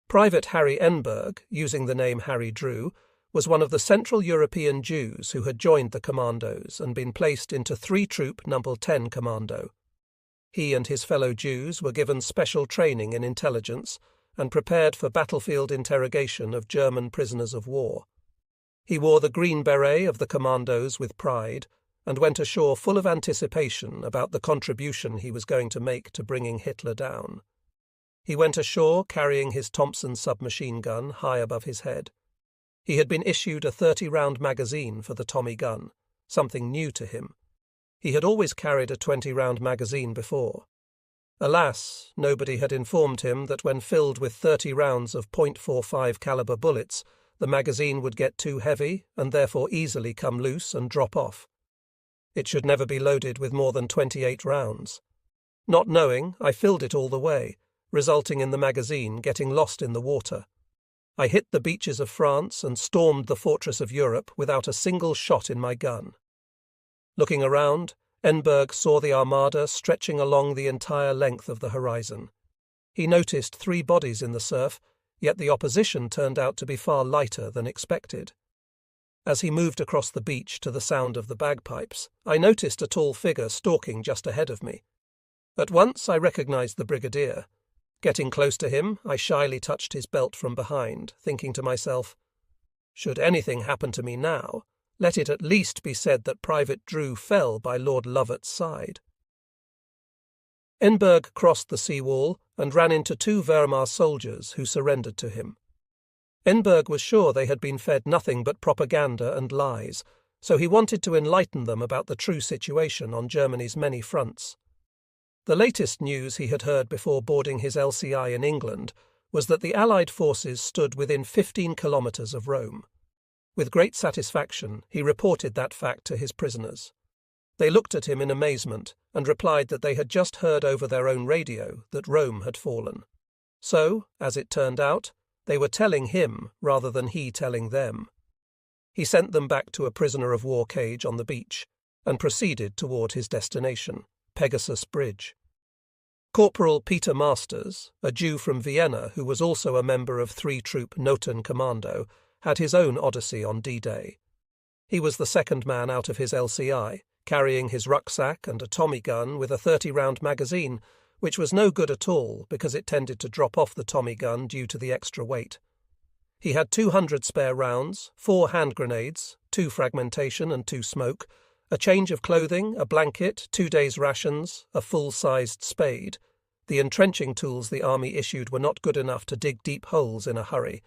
Private Harry Enberg, using the name Harry Drew, was one of the Central European Jews who had joined the commandos and been placed into 3 Troop No. 10 Commando. He and his fellow Jews were given special training in intelligence and prepared for battlefield interrogation of German prisoners of war. He wore the green beret of the commandos with pride and went ashore full of anticipation about the contribution he was going to make to bringing Hitler down. He went ashore carrying his Thompson submachine gun high above his head. He had been issued a 30-round magazine for the Tommy gun, something new to him. He had always carried a 20-round magazine before. Alas, nobody had informed him that when filled with 30 rounds of .45 caliber bullets, the magazine would get too heavy and therefore easily come loose and drop off. It should never be loaded with more than 28 rounds. Not knowing, I filled it all the way, resulting in the magazine getting lost in the water. I hit the beaches of France and stormed the fortress of Europe without a single shot in my gun. Looking around, Enberg saw the armada stretching along the entire length of the horizon. He noticed 3 bodies in the surf, yet the opposition turned out to be far lighter than expected. As he moved across the beach to the sound of the bagpipes, I noticed a tall figure stalking just ahead of me. At once I recognized the brigadier. Getting close to him, I shyly touched his belt from behind, thinking to myself, "Should anything happen to me now, let it at least be said that Private Drew fell by Lord Lovat's side." Enberg crossed the seawall and ran into 2 Wehrmacht soldiers who surrendered to him. Enberg was sure they had been fed nothing but propaganda and lies, so he wanted to enlighten them about the true situation on Germany's many fronts. The latest news he had heard before boarding his LCI in England was that the Allied forces stood within 15 kilometres of Rome. With great satisfaction, he reported that fact to his prisoners. They looked at him in amazement and replied that they had just heard over their own radio that Rome had fallen. So, as it turned out, they were telling him rather than he telling them. He sent them back to a prisoner of war cage on the beach and proceeded toward his destination, Pegasus Bridge. Corporal Peter Masters, a Jew from Vienna who was also a member of 3 Troop Noten Commando, had his own odyssey on D-Day. He was the second man out of his LCI, carrying his rucksack and a Tommy gun with a 30-round magazine, which was no good at all because it tended to drop off the Tommy gun due to the extra weight. He had 200 spare rounds, 4 hand grenades, 2 fragmentation and 2 smoke, a change of clothing, a blanket, 2 days' rations, a full-sized spade. The entrenching tools the army issued were not good enough to dig deep holes in a hurry,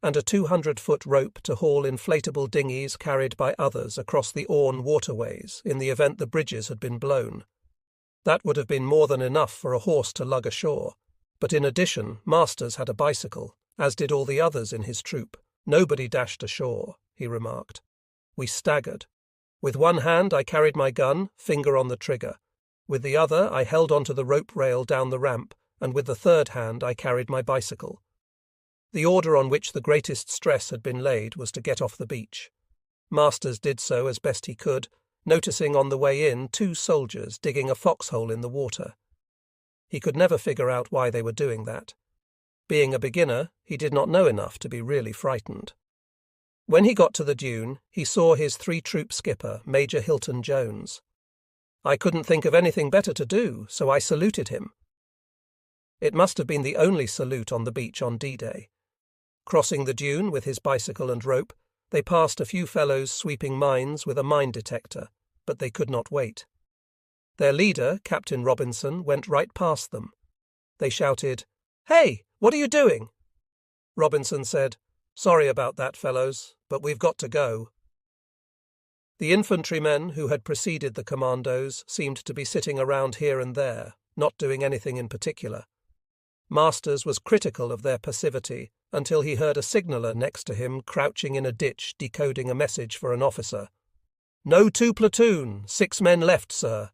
and a 200-foot rope to haul inflatable dinghies carried by others across the Orne waterways in the event the bridges had been blown. That would have been more than enough for a horse to lug ashore, but in addition, Masters had a bicycle, as did all the others in his troop. "Nobody dashed ashore," he remarked. We staggered. With one hand I carried my gun, finger on the trigger. With the other I held onto the rope rail down the ramp, and with the third hand I carried my bicycle. The order on which the greatest stress had been laid was to get off the beach. Masters did so as best he could, noticing on the way in 2 soldiers digging a foxhole in the water. He could never figure out why they were doing that. Being a beginner, he did not know enough to be really frightened. When he got to the dune, he saw his 3-troop skipper, Major Hilton Jones. I couldn't think of anything better to do, so I saluted him. It must have been the only salute on the beach on D-Day. Crossing the dune with his bicycle and rope, they passed a few fellows sweeping mines with a mine detector, but they could not wait. Their leader, Captain Robinson, went right past them. They shouted, "Hey, what are you doing?" Robinson said, "Sorry about that, fellows, but we've got to go." The infantrymen who had preceded the commandos seemed to be sitting around here and there, not doing anything in particular. Masters was critical of their passivity until he heard a signaller next to him crouching in a ditch decoding a message for an officer. "No 2 platoon, 6 men left, sir."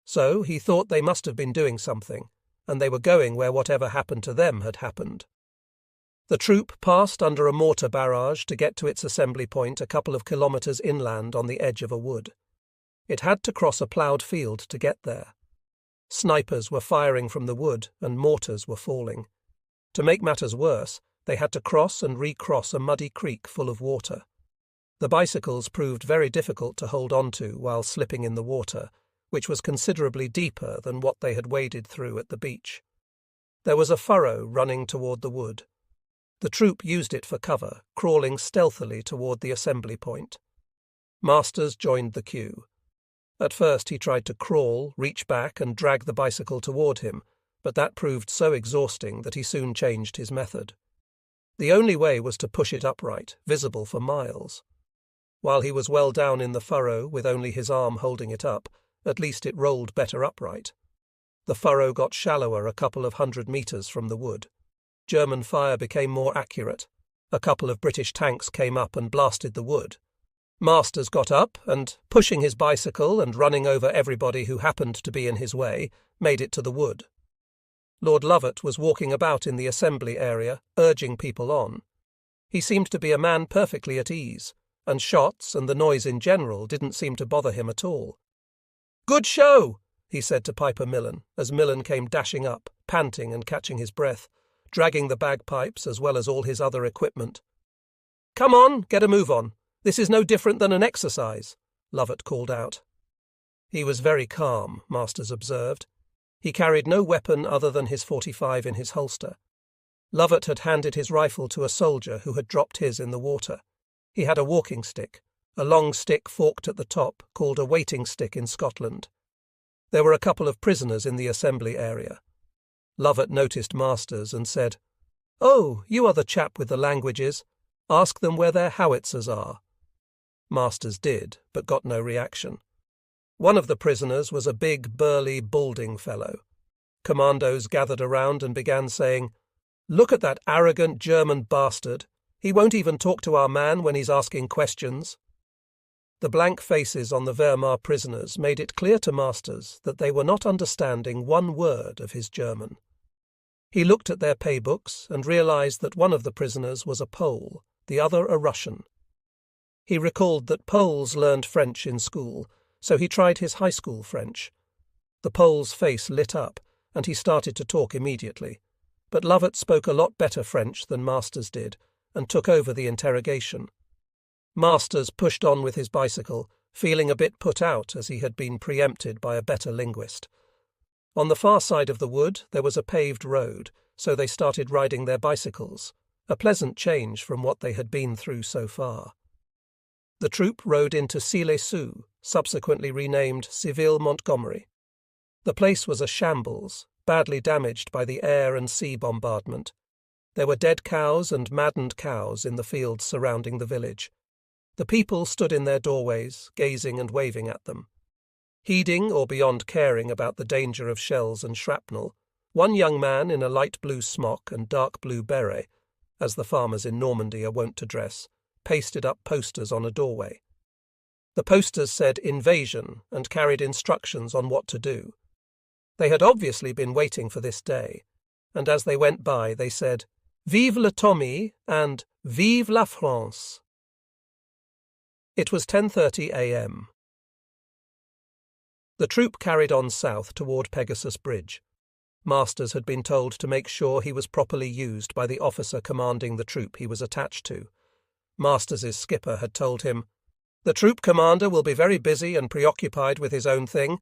So he thought they must have been doing something, and they were going where whatever happened to them had happened. The troop passed under a mortar barrage to get to its assembly point a couple of kilometres inland on the edge of a wood. It had to cross a ploughed field to get there. Snipers were firing from the wood and mortars were falling. To make matters worse, they had to cross and recross a muddy creek full of water. The bicycles proved very difficult to hold onto while slipping in the water, which was considerably deeper than what they had waded through at the beach. There was a furrow running toward the wood. The troop used it for cover, crawling stealthily toward the assembly point. Masters joined the queue. At first he tried to crawl, reach back and drag the bicycle toward him, but that proved so exhausting that he soon changed his method. The only way was to push it upright, visible for miles. While he was well down in the furrow with only his arm holding it up, at least it rolled better upright. The furrow got shallower a couple of 100 metres from the wood. German fire became more accurate. A couple of British tanks came up and blasted the wood. Masters got up and, pushing his bicycle and running over everybody who happened to be in his way, made it to the wood. Lord Lovat was walking about in the assembly area, urging people on. He seemed to be a man perfectly at ease, and shots and the noise in general didn't seem to bother him at all. "Good show," he said to Piper Millen, as Millen came dashing up, panting and catching his breath, dragging the bagpipes as well as all his other equipment. "Come on, get a move on. This is no different than an exercise," Lovat called out. He was very calm, Masters observed. He carried no weapon other than his .45 in his holster. Lovat had handed his rifle to a soldier who had dropped his in the water. He had a walking stick, a long stick forked at the top, called a waiting stick in Scotland. There were a couple of prisoners in the assembly area. Lovat noticed Masters and said, "Oh, you are the chap with the languages. Ask them where their howitzers are." Masters did, but got no reaction. One of the prisoners was a big, burly, balding fellow. Commandos gathered around and began saying, "Look at that arrogant German bastard. He won't even talk to our man when he's asking questions." The blank faces on the Wehrmacht prisoners made it clear to Masters that they were not understanding one word of his German. He looked at their paybooks and realized that one of the prisoners was a Pole, the other a Russian. He recalled that Poles learned French in school, so he tried his high school French. The Pole's face lit up, and he started to talk immediately. But Lovat spoke a lot better French than Masters did, and took over the interrogation. Masters pushed on with his bicycle, feeling a bit put out as he had been preempted by a better linguist. On the far side of the wood there was a paved road, so they started riding their bicycles, a pleasant change from what they had been through so far. The troop rode into Sille-Sous, subsequently renamed Seville Montgomery. The place was a shambles, badly damaged by the air and sea bombardment. There were dead cows and maddened cows in the fields surrounding the village. The people stood in their doorways, gazing and waving at them. Heeding or beyond caring about the danger of shells and shrapnel, one young man in a light blue smock and dark blue beret, as the farmers in Normandy are wont to dress, pasted up posters on a doorway. The posters said "Invasion" and carried instructions on what to do. They had obviously been waiting for this day, and as they went by they said, "Vive le Tommy" and "Vive la France." It was 10:30 a.m. The troop carried on south toward Pegasus Bridge. Masters had been told to make sure he was properly used by the officer commanding the troop he was attached to. Masters' skipper had told him. "The troop commander will be very busy and preoccupied with his own thing,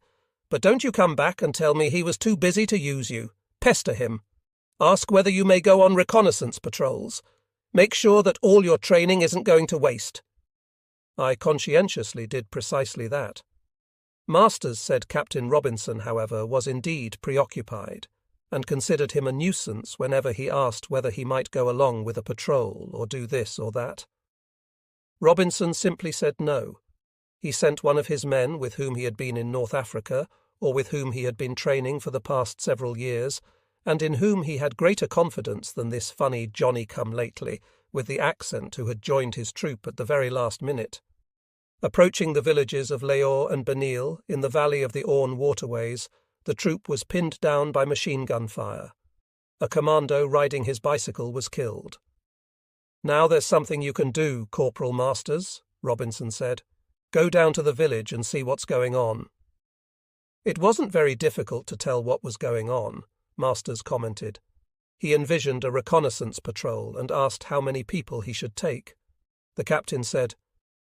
but don't you come back and tell me he was too busy to use you. Pester him. Ask whether you may go on reconnaissance patrols. Make sure that all your training isn't going to waste." I conscientiously did precisely that. Masters said Captain Robinson, however, was indeed preoccupied, and considered him a nuisance whenever he asked whether he might go along with a patrol or do this or that. Robinson simply said no. He sent one of his men with whom he had been in North Africa, or with whom he had been training for the past several years, and in whom he had greater confidence than this funny Johnny-come-lately with the accent who had joined his troop at the very last minute. Approaching the villages of Leor and Benil in the valley of the Orne waterways, the troop was pinned down by machine-gun fire. A commando riding his bicycle was killed. "Now there's something you can do, Corporal Masters," Robinson said. "Go down to the village and see what's going on." It wasn't very difficult to tell what was going on, Masters commented. He envisioned a reconnaissance patrol and asked how many people he should take. The captain said,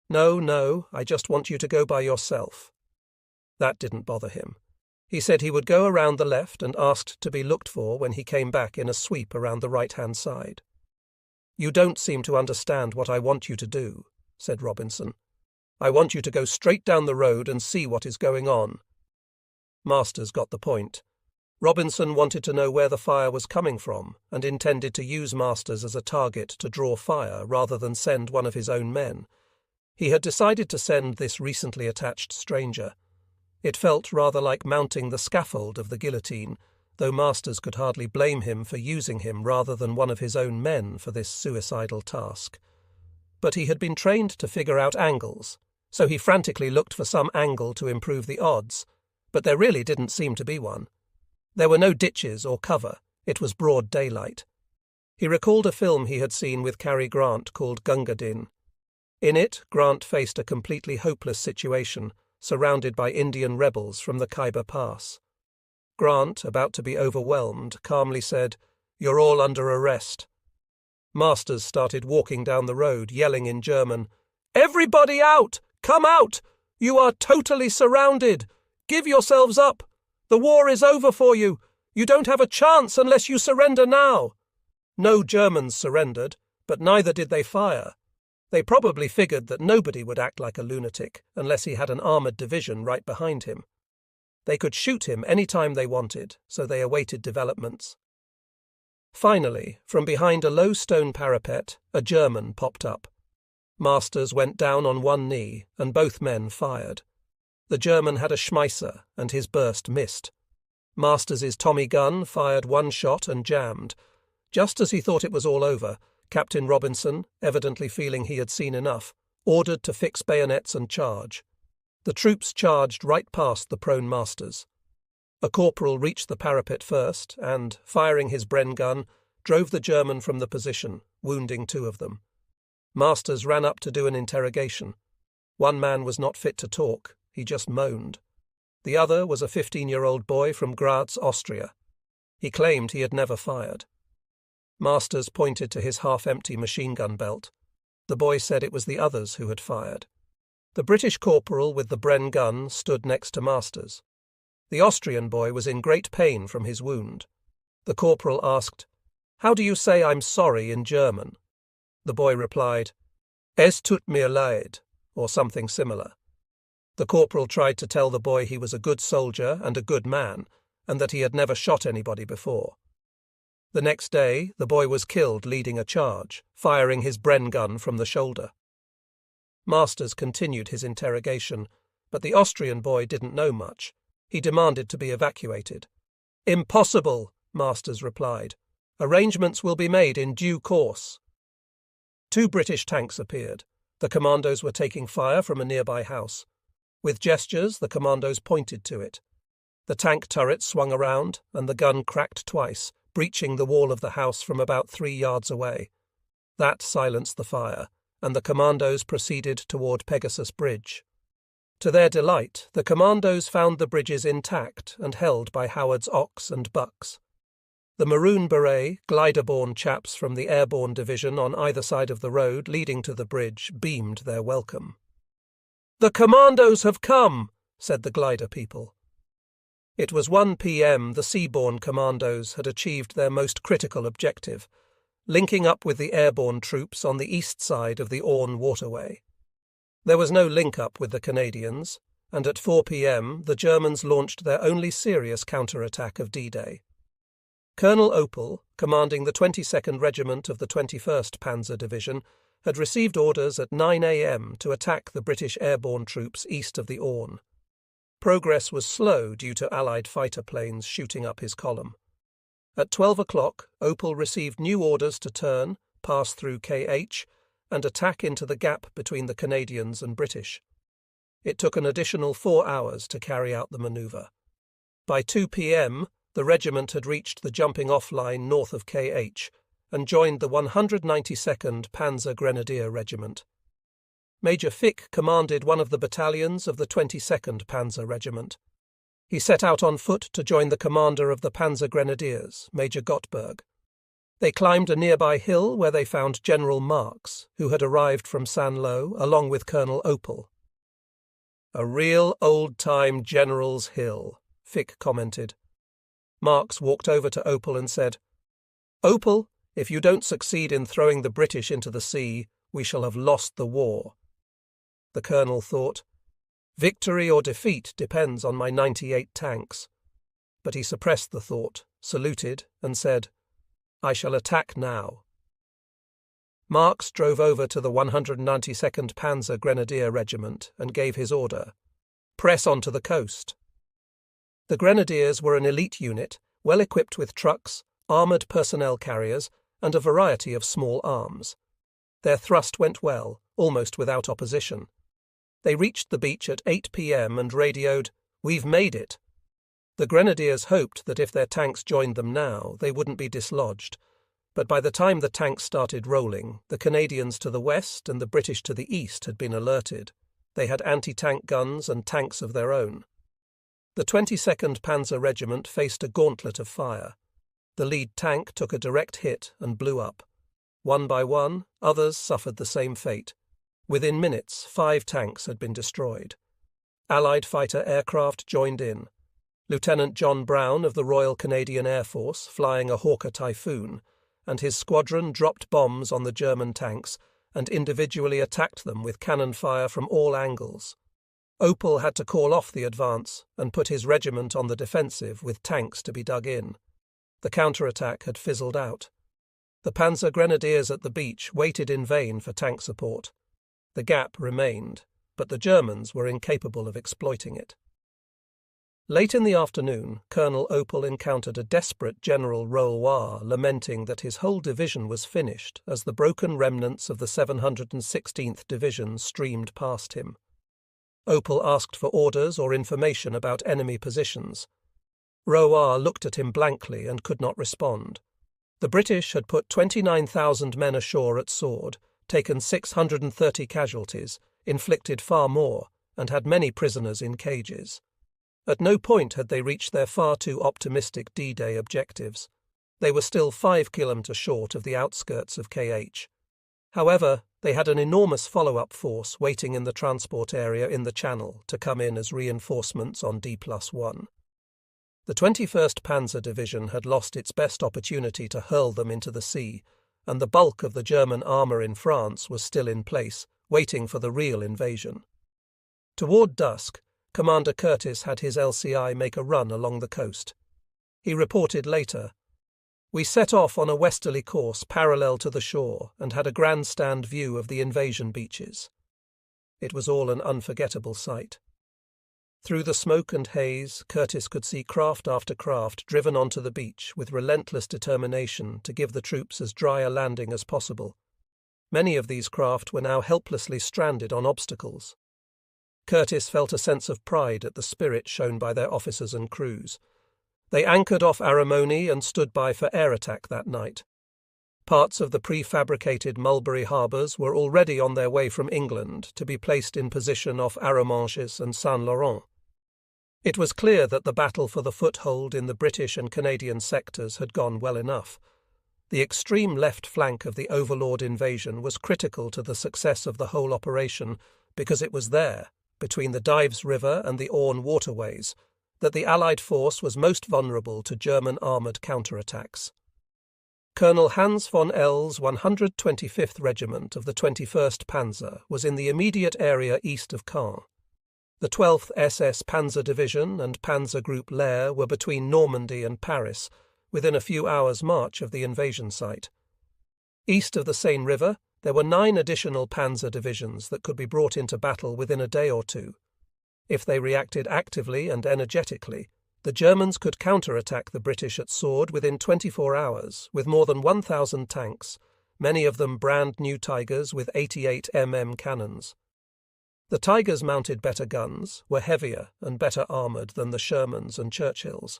No, I just want you to go by yourself." That didn't bother him. He said he would go around the left and asked to be looked for when he came back in a sweep around the right-hand side. "You don't seem to understand what I want you to do," said Robinson. "I want you to go straight down the road and see what is going on." Masters got the point. Robinson wanted to know where the fire was coming from and intended to use Masters as a target to draw fire rather than send one of his own men. He had decided to send this recently attached stranger. It felt rather like mounting the scaffold of the guillotine, though Masters could hardly blame him for using him rather than one of his own men for this suicidal task. But he had been trained to figure out angles, so he frantically looked for some angle to improve the odds, but there really didn't seem to be one. There were no ditches or cover. It was broad daylight. He recalled a film he had seen with Cary Grant called Gunga Din. In it, Grant faced a completely hopeless situation, surrounded by Indian rebels from the Khyber Pass. Grant, about to be overwhelmed, calmly said, "You're all under arrest." Masters started walking down the road, yelling in German, "Everybody out! Come out! You are totally surrounded! Give yourselves up! The war is over for you! You don't have a chance unless you surrender now!" No Germans surrendered, but neither did they fire. They probably figured that nobody would act like a lunatic unless he had an armoured division right behind him. They could shoot him any time they wanted, so they awaited developments. Finally, from behind a low stone parapet, a German popped up. Masters went down on one knee, and both men fired. The German had a Schmeisser, and his burst missed. Masters' Tommy gun fired one shot and jammed. Just as he thought it was all over, Captain Robinson, evidently feeling he had seen enough, ordered to fix bayonets and charge. The troops charged right past the prone Masters. A corporal reached the parapet first and, firing his Bren gun, drove the German from the position, wounding two of them. Masters ran up to do an interrogation. One man was not fit to talk, he just moaned. The other was a 15-year-old boy from Graz, Austria. He claimed he had never fired. Masters pointed to his half-empty machine-gun belt. The boy said it was the others who had fired. The British corporal with the Bren gun stood next to Masters. The Austrian boy was in great pain from his wound. The corporal asked, "How do you say I'm sorry in German?" The boy replied, "Es tut mir leid," or something similar. The corporal tried to tell the boy he was a good soldier and a good man, and that he had never shot anybody before. The next day, the boy was killed leading a charge, firing his Bren gun from the shoulder. Masters continued his interrogation, but the Austrian boy didn't know much. He demanded to be evacuated. "Impossible," Masters replied. "Arrangements will be made in due course." Two British tanks appeared. The commandos were taking fire from a nearby house. With gestures, the commandos pointed to it. The tank turret swung around, and the gun cracked twice, breaching the wall of the house from about 3 yards away. That silenced the fire, and the commandos proceeded toward Pegasus Bridge. To their delight, the commandos found the bridges intact and held by Howard's ox and bucks. The maroon beret, glider-borne chaps from the airborne division on either side of the road leading to the bridge beamed their welcome. "The commandos have come," said the glider people. It was 1 p.m. The seaborne commandos had achieved their most critical objective, linking up with the airborne troops on the east side of the Orne waterway. There was no link-up with the Canadians, and at 4 p.m. the Germans launched their only serious counterattack of D-Day. Colonel Opel, commanding the 22nd Regiment of the 21st Panzer Division, had received orders at 9 a.m. to attack the British airborne troops east of the Orne. Progress was slow due to Allied fighter planes shooting up his column. At 12 o'clock, Opel received new orders to turn, pass through KH, and attack into the gap between the Canadians and British. It took an additional 4 hours to carry out the manoeuvre. By 2 p.m., the regiment had reached the jumping-off line north of KH and joined the 192nd Panzer Grenadier Regiment. Major Fick commanded one of the battalions of the 22nd Panzer Regiment. He set out on foot to join the commander of the Panzer Grenadiers, Major Gottberg. They climbed a nearby hill where they found General Marx, who had arrived from Saint-Lô along with Colonel Opel. "A real old-time General's Hill," Fick commented. Marx walked over to Opel and said, "Opel, if you don't succeed in throwing the British into the sea, we shall have lost the war." The colonel thought, "Victory or defeat depends on my 98 tanks." But he suppressed the thought, saluted, and said, "I shall attack now." Marx drove over to the 192nd Panzer Grenadier Regiment and gave his order, "Press on to the coast." The Grenadiers were an elite unit, well equipped with trucks, armoured personnel carriers, and a variety of small arms. Their thrust went well, almost without opposition. They reached the beach at 8 p.m. and radioed, "We've made it." The Grenadiers hoped that if their tanks joined them now, they wouldn't be dislodged, but by the time the tanks started rolling, the Canadians to the west and the British to the east had been alerted. They had anti-tank guns and tanks of their own. The 22nd Panzer Regiment faced a gauntlet of fire. The lead tank took a direct hit and blew up. One by one, others suffered the same fate. Within minutes, 5 tanks had been destroyed. Allied fighter aircraft joined in. Lieutenant John Brown of the Royal Canadian Air Force, flying a Hawker Typhoon, and his squadron dropped bombs on the German tanks and individually attacked them with cannon fire from all angles. Opel had to call off the advance and put his regiment on the defensive with tanks to be dug in. The counterattack had fizzled out. The Panzer Grenadiers at the beach waited in vain for tank support. The gap remained, but the Germans were incapable of exploiting it. Late in the afternoon, Colonel Opel encountered a desperate General Rouloir lamenting that his whole division was finished as the broken remnants of the 716th Division streamed past him. Opel asked for orders or information about enemy positions. Rouloir looked at him blankly and could not respond. The British had put 29,000 men ashore at Sword, taken 630 casualties, inflicted far more, and had many prisoners in cages. At no point had they reached their far too optimistic D-Day objectives. They were still 5 kilometres short of the outskirts of KH. However, they had an enormous follow-up force waiting in the transport area in the Channel to come in as reinforcements on D+1. The 21st Panzer Division had lost its best opportunity to hurl them into the sea, and the bulk of the German armour in France was still in place, waiting for the real invasion. Toward dusk, Commander Curtis had his LCI make a run along the coast. He reported later, "We set off on a westerly course parallel to the shore and had a grandstand view of the invasion beaches." It was all an unforgettable sight. Through the smoke and haze, Curtis could see craft after craft driven onto the beach with relentless determination to give the troops as dry a landing as possible. Many of these craft were now helplessly stranded on obstacles. Curtis felt a sense of pride at the spirit shown by their officers and crews. They anchored off Aramoni and stood by for air attack that night. Parts of the prefabricated Mulberry harbours were already on their way from England to be placed in position off Arromanches and Saint-Laurent. It was clear that the battle for the foothold in the British and Canadian sectors had gone well enough. The extreme left flank of the Overlord invasion was critical to the success of the whole operation because it was there, between the Dives River and the Orne waterways, that the Allied force was most vulnerable to German armoured counterattacks. Colonel Hans von L's 125th Regiment of the 21st Panzer was in the immediate area east of Caen. The 12th SS Panzer Division and Panzer Group Lehr were between Normandy and Paris, within a few hours' march of the invasion site. East of the Seine River, there were 9 additional panzer divisions that could be brought into battle within a day or two. If they reacted actively and energetically, the Germans could counterattack the British at Sword within 24 hours with more than 1,000 tanks, many of them brand new Tigers with 88 mm cannons. The Tigers mounted better guns, were heavier and better armoured than the Shermans and Churchills.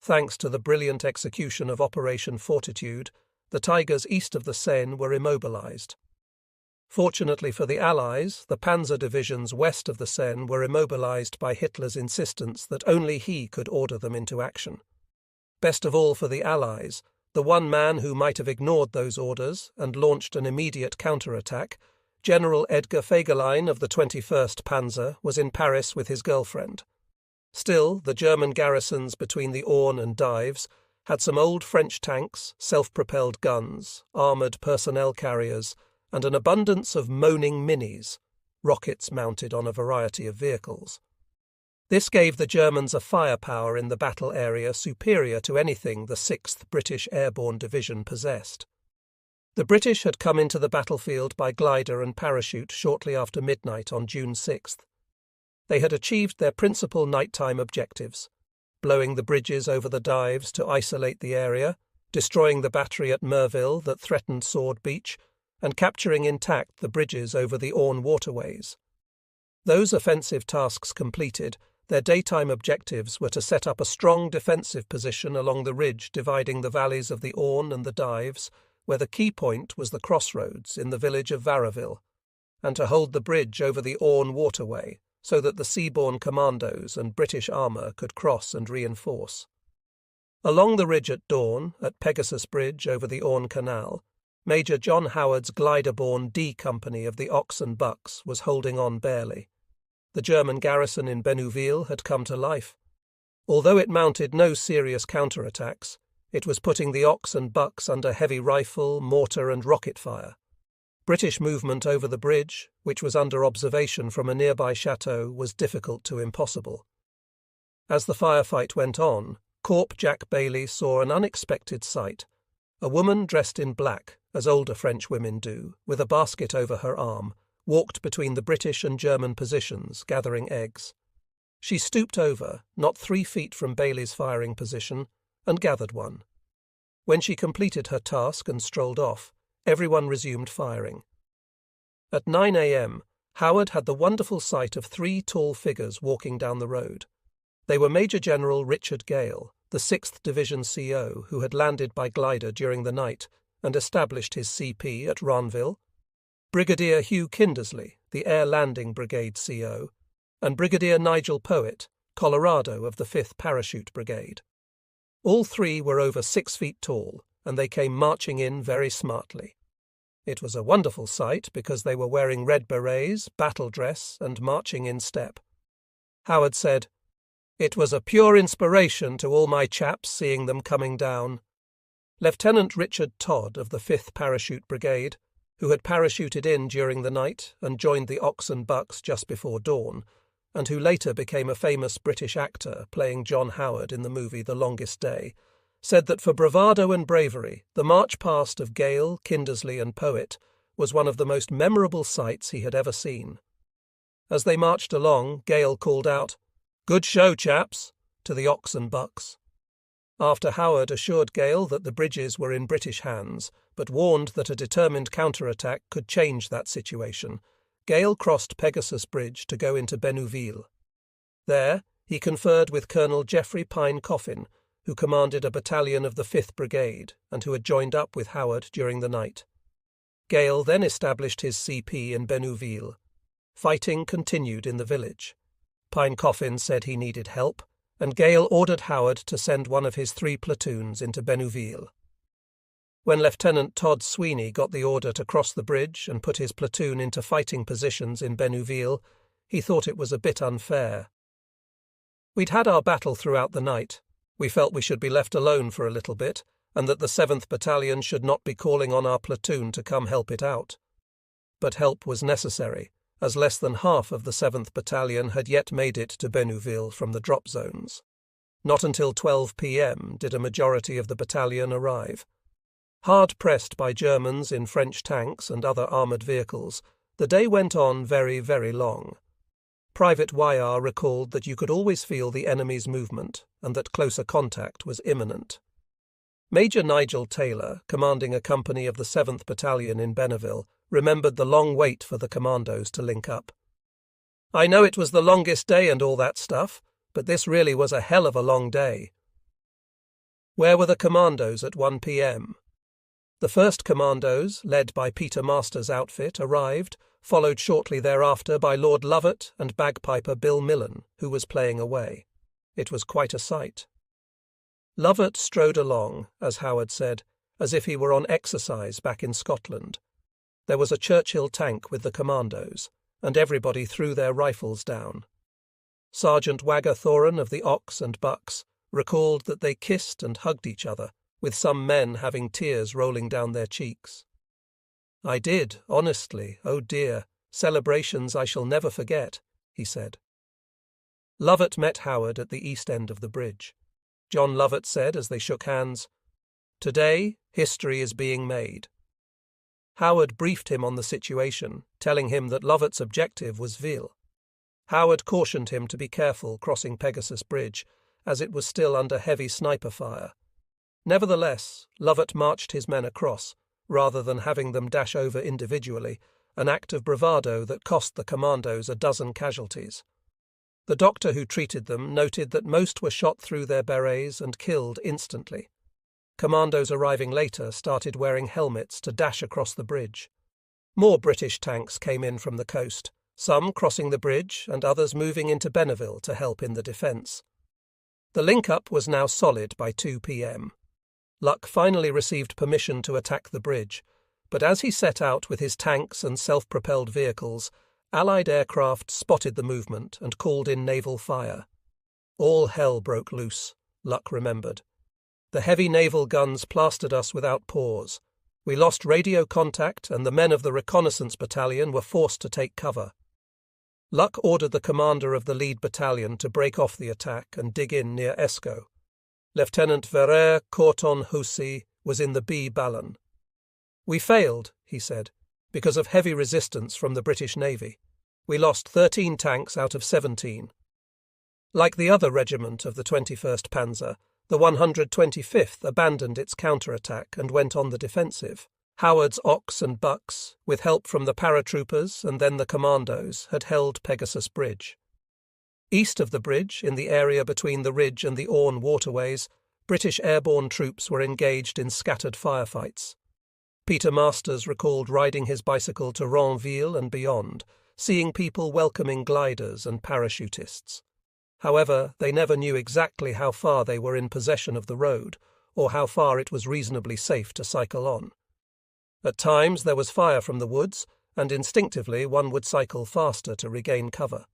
Thanks to the brilliant execution of Operation Fortitude, the Tigers east of the Seine were immobilised. Fortunately for the Allies, the panzer divisions west of the Seine were immobilised by Hitler's insistence that only he could order them into action. Best of all for the Allies, the one man who might have ignored those orders and launched an immediate counterattack, General Edgar Fegelein of the 21st Panzer, was in Paris with his girlfriend. Still, the German garrisons between the Orne and Dives had some old French tanks, self-propelled guns, armoured personnel carriers, and an abundance of moaning minis, rockets mounted on a variety of vehicles. This gave the Germans a firepower in the battle area superior to anything the 6th British Airborne Division possessed. The British had come into the battlefield by glider and parachute shortly after midnight on June 6th. They had achieved their principal nighttime objectives, blowing the bridges over the Dives to isolate the area, destroying the battery at Merville that threatened Sword Beach, and capturing intact the bridges over the Orne waterways. Those offensive tasks completed, their daytime objectives were to set up a strong defensive position along the ridge dividing the valleys of the Orne and the Dives, where the key point was the crossroads in the village of Varaville, and to hold the bridge over the Orne waterway so that the seaborne commandos and British armour could cross and reinforce. Along the ridge at dawn, at Pegasus Bridge over the Orne Canal, Major John Howard's glider-borne D Company of the Ox and Bucks was holding on barely. The German garrison in Bénouville had come to life. Although it mounted no serious counterattacks, it was putting the Ox and Bucks under heavy rifle, mortar and rocket fire. British movement over the bridge, which was under observation from a nearby chateau, was difficult to impossible. As the firefight went on, Corp Jack Bailey saw an unexpected sight. A woman dressed in black, as older French women do, with a basket over her arm, walked between the British and German positions, gathering eggs. She stooped over, not 3 feet from Bailey's firing position, and gathered one. When she completed her task and strolled off, everyone resumed firing. At 9 a.m., Howard had the wonderful sight of 3 tall figures walking down the road. They were Major General Richard Gale, the 6th Division CO who had landed by glider during the night and established his CP at Ranville, Brigadier Hugh Kindersley, the Air Landing Brigade CO, and Brigadier Nigel Poet, Colorado of the 5th Parachute Brigade. All 3 were over 6 feet tall, and they came marching in very smartly. It was a wonderful sight because they were wearing red berets, battle dress, and marching in step. Howard said, "It was a pure inspiration to all my chaps seeing them coming down." Lieutenant Richard Todd of the 5th Parachute Brigade, who had parachuted in during the night and joined the Ox and Bucks just before dawn, and who later became a famous British actor playing John Howard in the movie The Longest Day, said that for bravado and bravery, the march past of Gale, Kindersley and Poet was one of the most memorable sights he had ever seen. As they marched along, Gale called out, "Good show, chaps," to the Ox and Bucks. After Howard assured Gale that the bridges were in British hands, but warned that a determined counterattack could change that situation, Gale crossed Pegasus Bridge to go into Bénouville. There, he conferred with Colonel Geoffrey Pine Coffin, who commanded a battalion of the 5th Brigade and who had joined up with Howard during the night. Gale then established his CP in Bénouville. Fighting continued in the village. Pine Coffin said he needed help, and Gale ordered Howard to send one of his 3 platoons into Bénouville. When Lieutenant Todd Sweeney got the order to cross the bridge and put his platoon into fighting positions in Bénouville, he thought it was a bit unfair. We'd had our battle throughout the night. We felt we should be left alone for a little bit, and that the 7th Battalion should not be calling on our platoon to come help it out. But help was necessary, as less than half of the 7th Battalion had yet made it to Bénouville from the drop zones. Not until 12 p.m. did a majority of the battalion arrive. Hard pressed by Germans in French tanks and other armoured vehicles, the day went on very, very long. Private Wyar recalled that you could always feel the enemy's movement and that closer contact was imminent. Major Nigel Taylor, commanding a company of the 7th Battalion in Bénouville, remembered the long wait for the commandos to link up. "I know it was the longest day and all that stuff, but this really was a hell of a long day." Where were the commandos at 1 p.m.? The 1st Commandos, led by Peter Masters' outfit, arrived, followed shortly thereafter by Lord Lovat and bagpiper Bill Millen, who was playing away. It was quite a sight. Lovat strode along, as Howard said, as if he were on exercise back in Scotland. There was a Churchill tank with the commandos, and everybody threw their rifles down. Sergeant Wagger Thoran of the Ox and Bucks recalled that they kissed and hugged each other, with some men having tears rolling down their cheeks. "I did, honestly, oh dear, celebrations I shall never forget," he said. Lovat met Howard at the east end of the bridge. John Lovat said as they shook hands, "Today, history is being made." Howard briefed him on the situation, telling him that Lovat's objective was Ville. Howard cautioned him to be careful crossing Pegasus Bridge, as it was still under heavy sniper fire. Nevertheless, Lovat marched his men across, rather than having them dash over individually, an act of bravado that cost the commandos a dozen casualties. The doctor who treated them noted that most were shot through their berets and killed instantly. Commandos arriving later started wearing helmets to dash across the bridge. More British tanks came in from the coast, some crossing the bridge and others moving into Bénouville to help in the defence. The link-up was now solid by 2 p.m. Luck finally received permission to attack the bridge, but as he set out with his tanks and self-propelled vehicles, Allied aircraft spotted the movement and called in naval fire. All hell broke loose, Luck remembered. The heavy naval guns plastered us without pause. We lost radio contact and the men of the reconnaissance battalion were forced to take cover. Luck ordered the commander of the lead battalion to break off the attack and dig in near Escaut. Lieutenant Verrer Corton-Hussy was in the B Ballon. "We failed," he said, "because of heavy resistance from the British Navy. We lost 13 tanks out of 17. Like the other regiment of the 21st Panzer, the 125th abandoned its counterattack and went on the defensive. Howard's Ox and Bucks, with help from the paratroopers and then the commandos, had held Pegasus Bridge. East of the bridge, in the area between the Ridge and the Orne waterways, British airborne troops were engaged in scattered firefights. Peter Masters recalled riding his bicycle to Ranville and beyond, seeing people welcoming gliders and parachutists. However, they never knew exactly how far they were in possession of the road, or how far it was reasonably safe to cycle on. At times there was fire from the woods, and instinctively one would cycle faster to regain cover.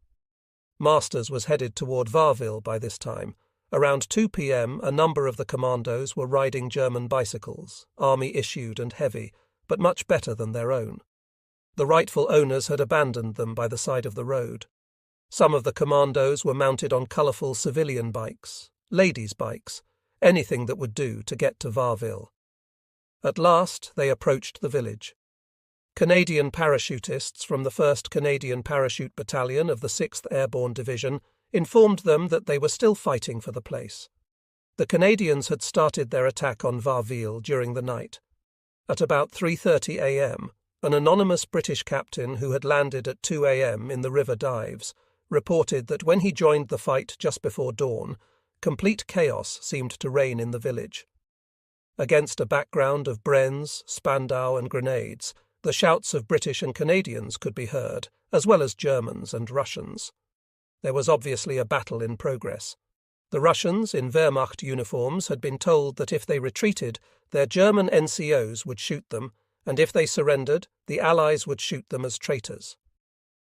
Masters was headed toward Varville by this time. Around 2 p.m. a number of the commandos were riding German bicycles, army-issued and heavy, but much better than their own. The rightful owners had abandoned them by the side of the road. Some of the commandos were mounted on colourful civilian bikes, ladies' bikes, anything that would do to get to Varville. At last they approached the village. Canadian parachutists from the 1st Canadian Parachute Battalion of the 6th Airborne Division informed them that they were still fighting for the place. The Canadians had started their attack on Varville during the night. At about 3:30 a.m., an anonymous British captain who had landed at 2 a.m. in the River Dives reported that when he joined the fight just before dawn, complete chaos seemed to reign in the village. Against a background of Brennes, Spandau and grenades, the shouts of British and Canadians could be heard, as well as Germans and Russians. There was obviously a battle in progress. The Russians in Wehrmacht uniforms had been told that if they retreated, their German NCOs would shoot them, and if they surrendered, the Allies would shoot them as traitors.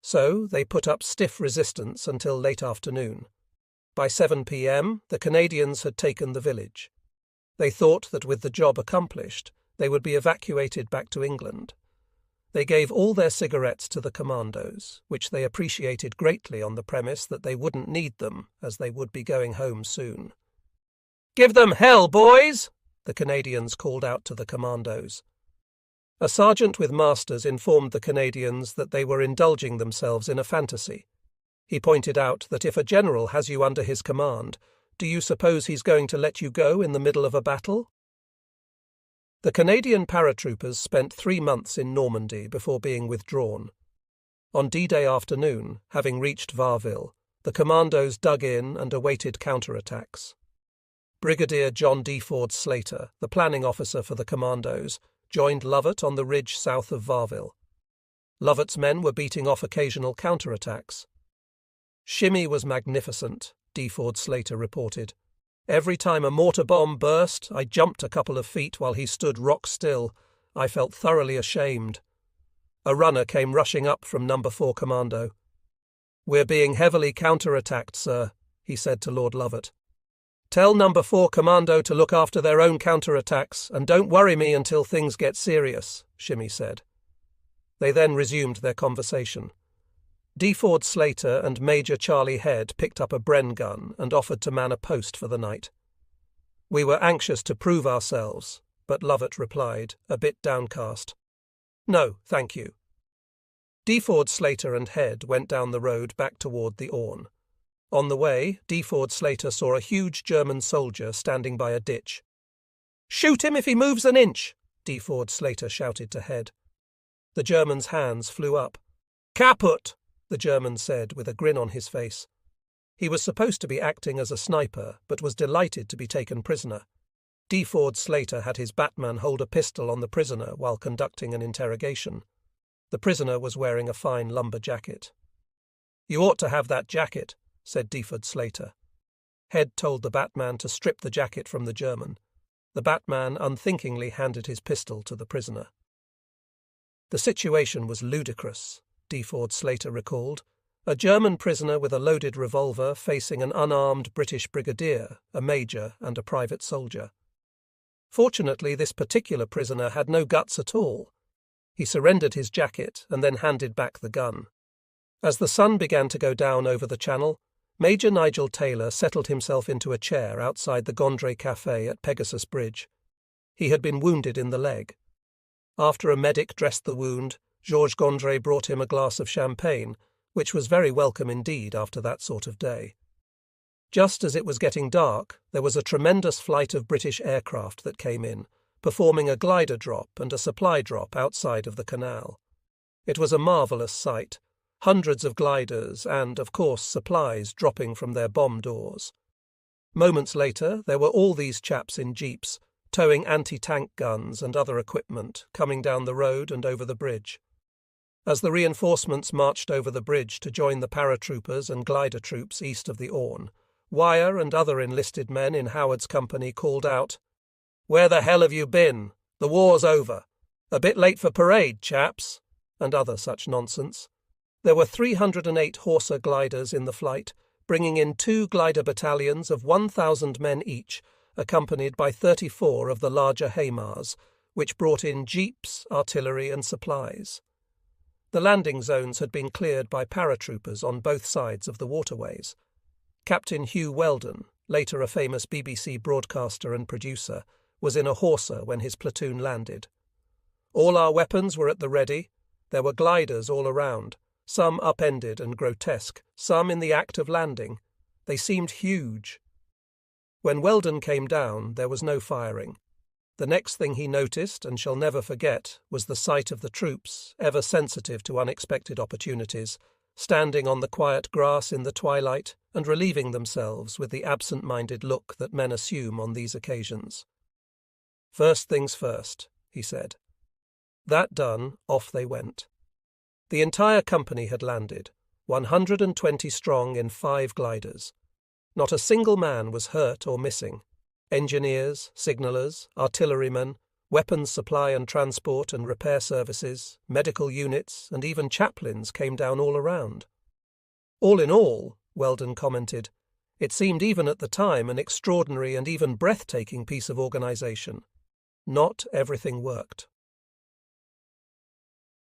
So they put up stiff resistance until late afternoon. By 7 p.m., the Canadians had taken the village. They thought that with the job accomplished, they would be evacuated back to England. They gave all their cigarettes to the commandos, which they appreciated greatly on the premise that they wouldn't need them, as they would be going home soon. "Give them hell, boys!" the Canadians called out to the commandos. A sergeant with masters informed the Canadians that they were indulging themselves in a fantasy. He pointed out that if a general has you under his command, do you suppose he's going to let you go in the middle of a battle? The Canadian paratroopers spent 3 months in Normandy before being withdrawn. On D-Day afternoon, having reached Varville, the commandos dug in and awaited counterattacks. Brigadier John D. Ford Slater, the planning officer for the commandos, joined Lovett on the ridge south of Varville. Lovett's men were beating off occasional counterattacks. "Shimmy was magnificent," D. Ford Slater reported. "Every time a mortar bomb burst, I jumped a couple of feet while he stood rock still. I felt thoroughly ashamed." A runner came rushing up from No. 4 Commando. "We're being heavily counterattacked, sir," he said to Lord Lovett. "Tell No. 4 Commando to look after their own counterattacks, and don't worry me until things get serious," Shimmy said. They then resumed their conversation. D. Ford Slater and Major Charlie Head picked up a Bren gun and offered to man a post for the night. "We were anxious to prove ourselves," but Lovett replied, a bit downcast. "No, thank you." D. Ford Slater and Head went down the road back toward the Orne. On the way, D. Ford Slater saw a huge German soldier standing by a ditch. "Shoot him if he moves an inch!" D. Ford Slater shouted to Head. The German's hands flew up. "Kaput!" the German said with a grin on his face. He was supposed to be acting as a sniper, but was delighted to be taken prisoner. D. Ford Slater had his Batman hold a pistol on the prisoner while conducting an interrogation. The prisoner was wearing a fine lumber jacket. "You ought to have that jacket," said D. Ford Slater. Head told the Batman to strip the jacket from the German. The Batman unthinkingly handed his pistol to the prisoner. The situation was ludicrous, D. Ford Slater recalled. A German prisoner with a loaded revolver facing an unarmed British brigadier, a major, and a private soldier. Fortunately, this particular prisoner had no guts at all. He surrendered his jacket and then handed back the gun. As the sun began to go down over the channel, Major Nigel Taylor settled himself into a chair outside the Gondry Café at Pegasus Bridge. He had been wounded in the leg. After a medic dressed the wound, Georges Gondry brought him a glass of champagne, which was very welcome indeed after that sort of day. Just as it was getting dark, there was a tremendous flight of British aircraft that came in, performing a glider drop and a supply drop outside of the canal. It was a marvellous sight, hundreds of gliders and, of course, supplies dropping from their bomb doors. Moments later, there were all these chaps in jeeps, towing anti-tank guns and other equipment, coming down the road and over the bridge. As the reinforcements marched over the bridge to join the paratroopers and glider troops east of the Orne, Wire and other enlisted men in Howard's company called out, "Where the hell have you been? The war's over. A bit late for parade, chaps," and other such nonsense. There were 308 Horsa gliders in the flight, bringing in 2 glider battalions of 1,000 men each, accompanied by 34 of the larger HIMARS, which brought in jeeps, artillery and supplies. The landing zones had been cleared by paratroopers on both sides of the waterways. Captain Hugh Weldon, later a famous BBC broadcaster and producer, was in a Horsa when his platoon landed. All our weapons were at the ready. There were gliders all around, some upended and grotesque, some in the act of landing. They seemed huge. When Weldon came down, there was no firing. The next thing he noticed, and shall never forget, was the sight of the troops, ever sensitive to unexpected opportunities, standing on the quiet grass in the twilight and relieving themselves with the absent-minded look that men assume on these occasions. "First things first," he said. That done, off they went. The entire company had landed. 120 strong in 5 gliders. Not a single man was hurt or missing. Engineers, signallers, artillerymen, weapons supply and transport and repair services, medical units, and even chaplains came down all around. All in all, Weldon commented, it seemed even at the time an extraordinary and even breathtaking piece of organisation. Not everything worked.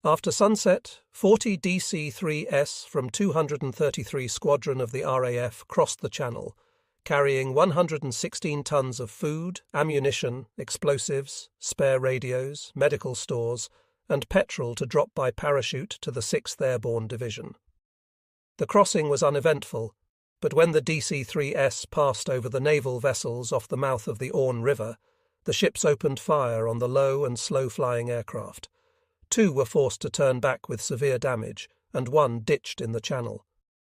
After sunset, 40 DC-3S from 233 Squadron of the RAF crossed the Channel, carrying 116 tons of food, ammunition, explosives, spare radios, medical stores, and petrol to drop by parachute to the 6th Airborne Division. The crossing was uneventful, but when the DC-3S passed over the naval vessels off the mouth of the Orne River, the ships opened fire on the low and slow-flying aircraft. 2 were forced to turn back with severe damage, and 1 ditched in the Channel.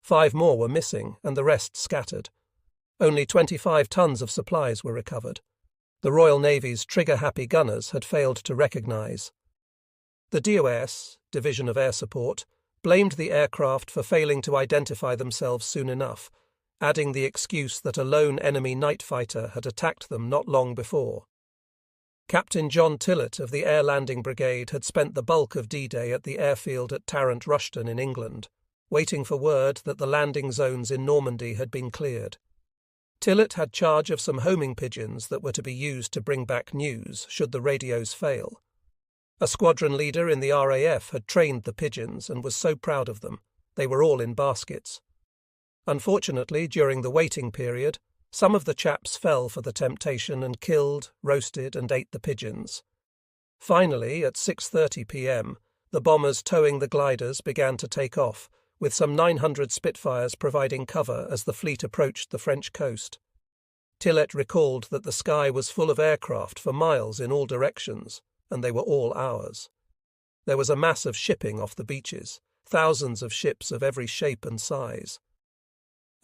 5 more were missing, and the rest scattered. Only 25 tons of supplies were recovered. The Royal Navy's trigger-happy gunners had failed to recognise. The DOS, Division of Air Support, blamed the aircraft for failing to identify themselves soon enough, adding the excuse that a lone enemy night fighter had attacked them not long before. Captain John Tillett of the Air Landing Brigade had spent the bulk of D-Day at the airfield at Tarrant Rushton in England, waiting for word that the landing zones in Normandy had been cleared. Tillett had charge of some homing pigeons that were to be used to bring back news should the radios fail. A squadron leader in the RAF had trained the pigeons and was so proud of them. They were all in baskets. Unfortunately, during the waiting period, some of the chaps fell for the temptation and killed, roasted, and ate the pigeons. Finally, at 6:30 p.m., the bombers towing the gliders began to take off, with some 900 Spitfires providing cover as the fleet approached the French coast. Tillett recalled that the sky was full of aircraft for miles in all directions, and they were all ours. There was a mass of shipping off the beaches, thousands of ships of every shape and size.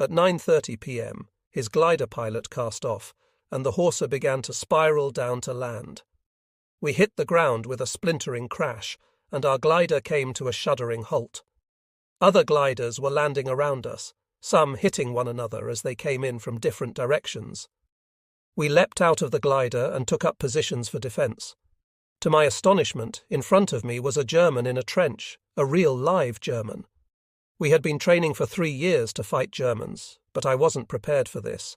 At 9:30 p.m., his glider pilot cast off, and the Horsa began to spiral down to land. We hit the ground with a splintering crash, and our glider came to a shuddering halt. Other gliders were landing around us, some hitting one another as they came in from different directions. We leapt out of the glider and took up positions for defence. To my astonishment, in front of me was a German in a trench, a real live German. We had been training for 3 years to fight Germans, but I wasn't prepared for this.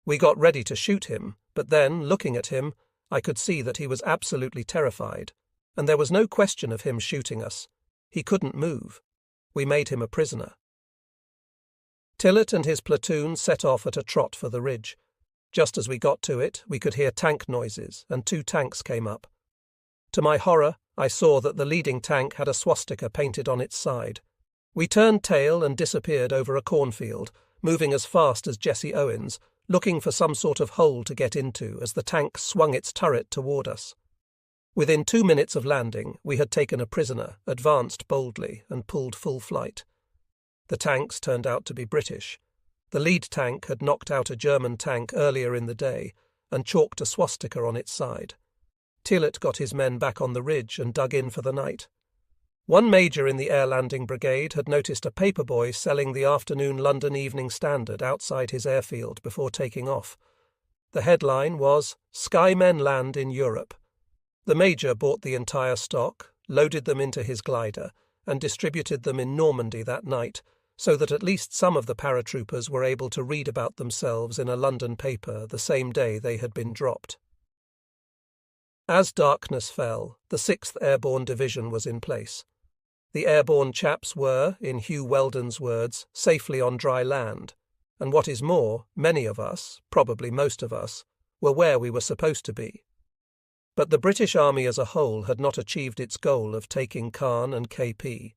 We got ready to shoot him, but then, looking at him, I could see that he was absolutely terrified, and there was no question of him shooting us. He couldn't move. We made him a prisoner. Tillett and his platoon set off at a trot for the ridge. Just as we got to it, we could hear tank noises, and 2 tanks came up. To my horror, I saw that the leading tank had a swastika painted on its side. We turned tail and disappeared over a cornfield, moving as fast as Jesse Owens, looking for some sort of hole to get into as the tank swung its turret toward us. Within 2 minutes of landing, we had taken a prisoner, advanced boldly, and pulled full flight. The tanks turned out to be British. The lead tank had knocked out a German tank earlier in the day and chalked a swastika on its side. Tillett got his men back on the ridge and dug in for the night. One major in the Air Landing Brigade had noticed a paperboy selling the afternoon London Evening Standard outside his airfield before taking off. The headline was, "Skymen Land in Europe." The major bought the entire stock, loaded them into his glider, and distributed them in Normandy that night, so that at least some of the paratroopers were able to read about themselves in a London paper the same day they had been dropped. As darkness fell, the 6th Airborne Division was in place. The airborne chaps were, in Hugh Weldon's words, safely on dry land, and what is more, many of us, probably most of us, were where we were supposed to be. But the British Army as a whole had not achieved its goal of taking Caen and KP.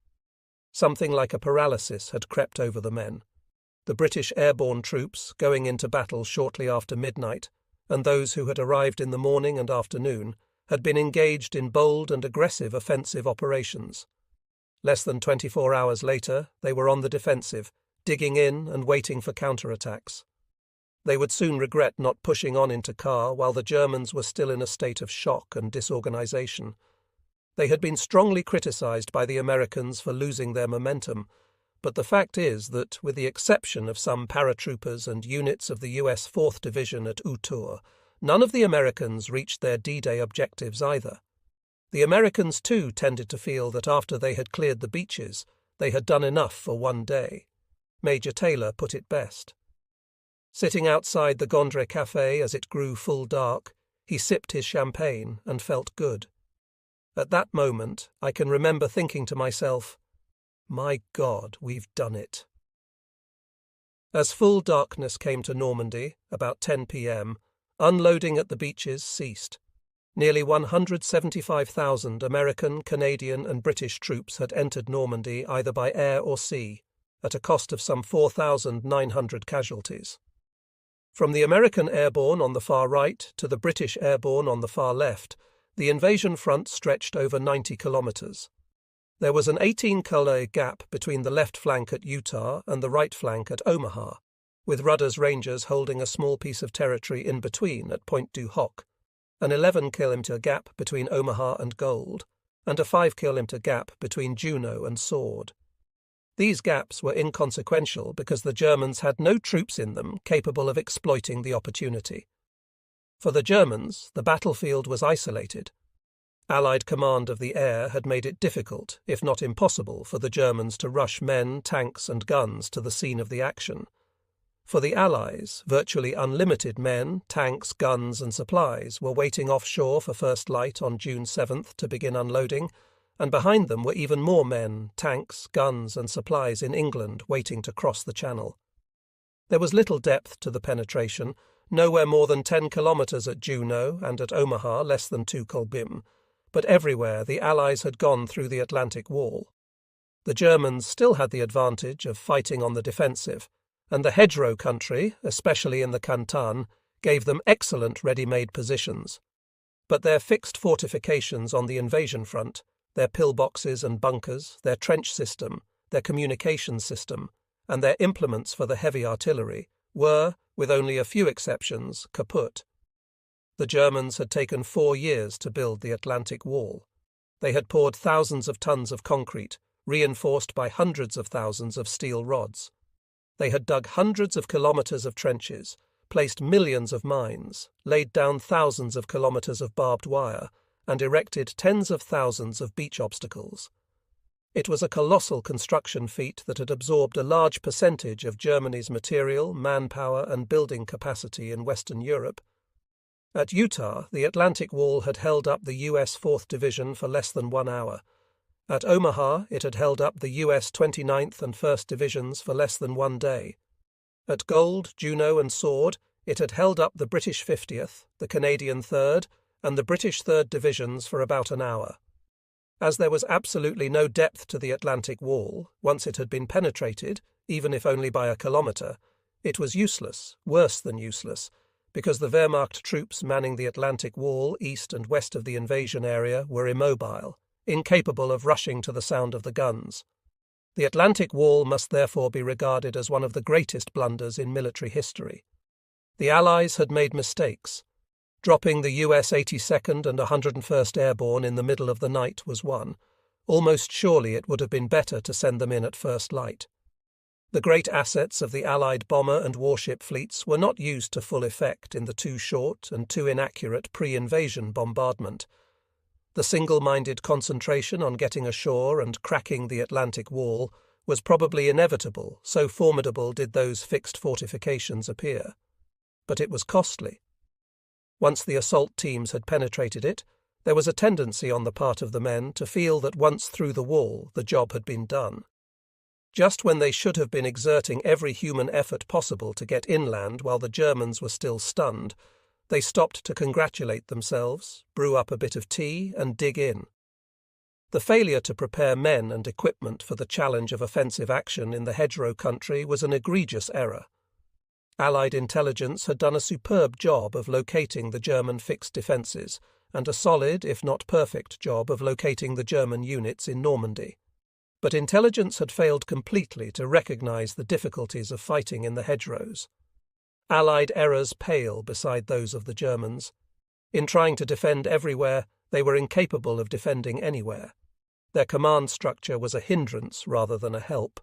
Something like a paralysis had crept over the men. The British airborne troops, going into battle shortly after midnight, and those who had arrived in the morning and afternoon, had been engaged in bold and aggressive offensive operations. Less than 24 hours later, they were on the defensive, digging in and waiting for counterattacks. They would soon regret not pushing on into Caen while the Germans were still in a state of shock and disorganization. They had been strongly criticized by the Americans for losing their momentum, but the fact is that, with the exception of some paratroopers and units of the US 4th Division at Utur, none of the Americans reached their D-Day objectives either. The Americans too tended to feel that after they had cleared the beaches, they had done enough for one day. Major Taylor put it best. Sitting outside the Gondre Café as it grew full dark, he sipped his champagne and felt good. At that moment, I can remember thinking to myself, "My God, we've done it." As full darkness came to Normandy, about 10 p.m., unloading at the beaches ceased. Nearly 175,000 American, Canadian and British troops had entered Normandy either by air or sea, at a cost of some 4,900 casualties. From the American airborne on the far right to the British airborne on the far left, the invasion front stretched over 90 kilometres. There was an 18-kilometre gap between the left flank at Utah and the right flank at Omaha, with Rudder's Rangers holding a small piece of territory in between at Point du Hoc, an 11-kilometre gap between Omaha and Gold, and a 5-kilometre gap between Juneau and Sword. These gaps were inconsequential because the Germans had no troops in them capable of exploiting the opportunity. For the Germans, the battlefield was isolated. Allied command of the air had made it difficult, if not impossible, for the Germans to rush men, tanks and guns to the scene of the action. For the Allies, virtually unlimited men, tanks, guns and supplies were waiting offshore for first light on June 7th to begin unloading, and behind them were even more men, tanks, guns and supplies in England waiting to cross the Channel. There was little depth to the penetration, nowhere more than 10 kilometres at Juneau and at Omaha less than 2 kolbim, but everywhere the Allies had gone through the Atlantic Wall. The Germans still had the advantage of fighting on the defensive, and the hedgerow country, especially in the Canton, gave them excellent ready-made positions. But their fixed fortifications on the invasion front, their pillboxes and bunkers, their trench system, their communication system, and their implements for the heavy artillery were, with only a few exceptions, kaput. The Germans had taken 4 years to build the Atlantic Wall. They had poured thousands of tons of concrete, reinforced by hundreds of thousands of steel rods. They had dug hundreds of kilometres of trenches, placed millions of mines, laid down thousands of kilometres of barbed wire, and erected tens of thousands of beach obstacles. It was a colossal construction feat that had absorbed a large percentage of Germany's material, manpower and building capacity in Western Europe. At Utah, the Atlantic Wall had held up the US 4th Division for less than 1 hour. At Omaha, it had held up the US 29th and 1st Divisions for less than 1 day. At Gold, Juneau and Sword, it had held up the British 50th, the Canadian 3rd, and the British 3rd Divisions for about an hour. As there was absolutely no depth to the Atlantic Wall, once it had been penetrated, even if only by a kilometre, it was useless, worse than useless, because the Wehrmacht troops manning the Atlantic Wall east and west of the invasion area were immobile, incapable of rushing to the sound of the guns. The Atlantic Wall must therefore be regarded as one of the greatest blunders in military history. The Allies had made mistakes. Dropping the US 82nd and 101st Airborne in the middle of the night was one. Almost surely it would have been better to send them in at first light. The great assets of the Allied bomber and warship fleets were not used to full effect in the too short and too inaccurate pre-invasion bombardment. The single-minded concentration on getting ashore and cracking the Atlantic Wall was probably inevitable, so formidable did those fixed fortifications appear. But it was costly. Once the assault teams had penetrated it, there was a tendency on the part of the men to feel that once through the wall the job had been done. Just when they should have been exerting every human effort possible to get inland while the Germans were still stunned, they stopped to congratulate themselves, brew up a bit of tea, and dig in. The failure to prepare men and equipment for the challenge of offensive action in the hedgerow country was an egregious error. Allied intelligence had done a superb job of locating the German fixed defences, and a solid, if not perfect, job of locating the German units in Normandy. But intelligence had failed completely to recognise the difficulties of fighting in the hedgerows. Allied errors pale beside those of the Germans. In trying to defend everywhere, they were incapable of defending anywhere. Their command structure was a hindrance rather than a help.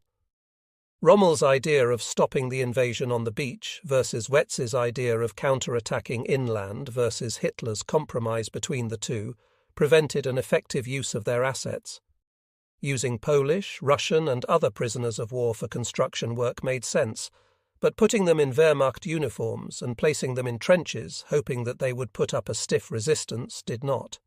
Rommel's idea of stopping the invasion on the beach versus Wetz's idea of counter-attacking inland versus Hitler's compromise between the two prevented an effective use of their assets. Using Polish, Russian and other prisoners of war for construction work made sense, but putting them in Wehrmacht uniforms and placing them in trenches, hoping that they would put up a stiff resistance, did not.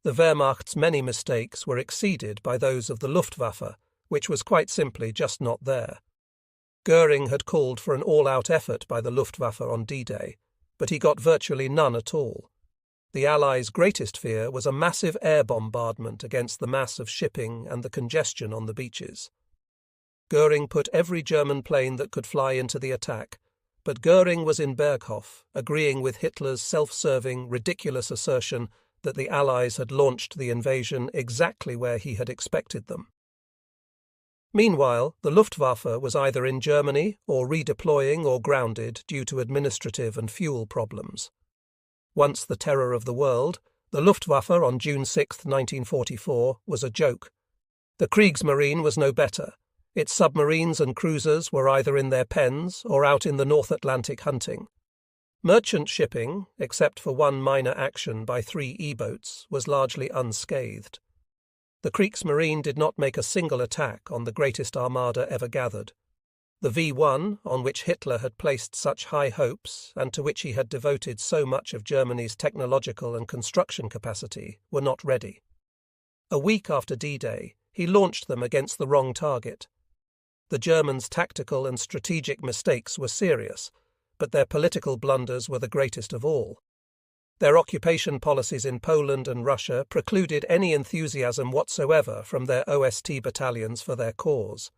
The Wehrmacht's many mistakes were exceeded by those of the Luftwaffe, which was quite simply just not there. Goering had called for an all-out effort by the Luftwaffe on D-Day, but he got virtually none at all. The Allies' greatest fear was a massive air bombardment against the mass of shipping and the congestion on the beaches. Goering put every German plane that could fly into the attack, but Goering was in Berghof, agreeing with Hitler's self-serving, ridiculous assertion that the Allies had launched the invasion exactly where he had expected them. Meanwhile, the Luftwaffe was either in Germany or redeploying or grounded due to administrative and fuel problems. Once the terror of the world, the Luftwaffe on June 6, 1944, was a joke. The Kriegsmarine was no better. Its submarines and cruisers were either in their pens or out in the North Atlantic hunting. Merchant shipping, except for one minor action by 3 E-boats, was largely unscathed. The Kriegsmarine did not make a single attack on the greatest armada ever gathered. The V-1, on which Hitler had placed such high hopes and to which he had devoted so much of Germany's technological and construction capacity, were not ready. A week after D-Day, he launched them against the wrong target. The Germans' tactical and strategic mistakes were serious, but their political blunders were the greatest of all. Their occupation policies in Poland and Russia precluded any enthusiasm whatsoever from their OST battalions for their cause.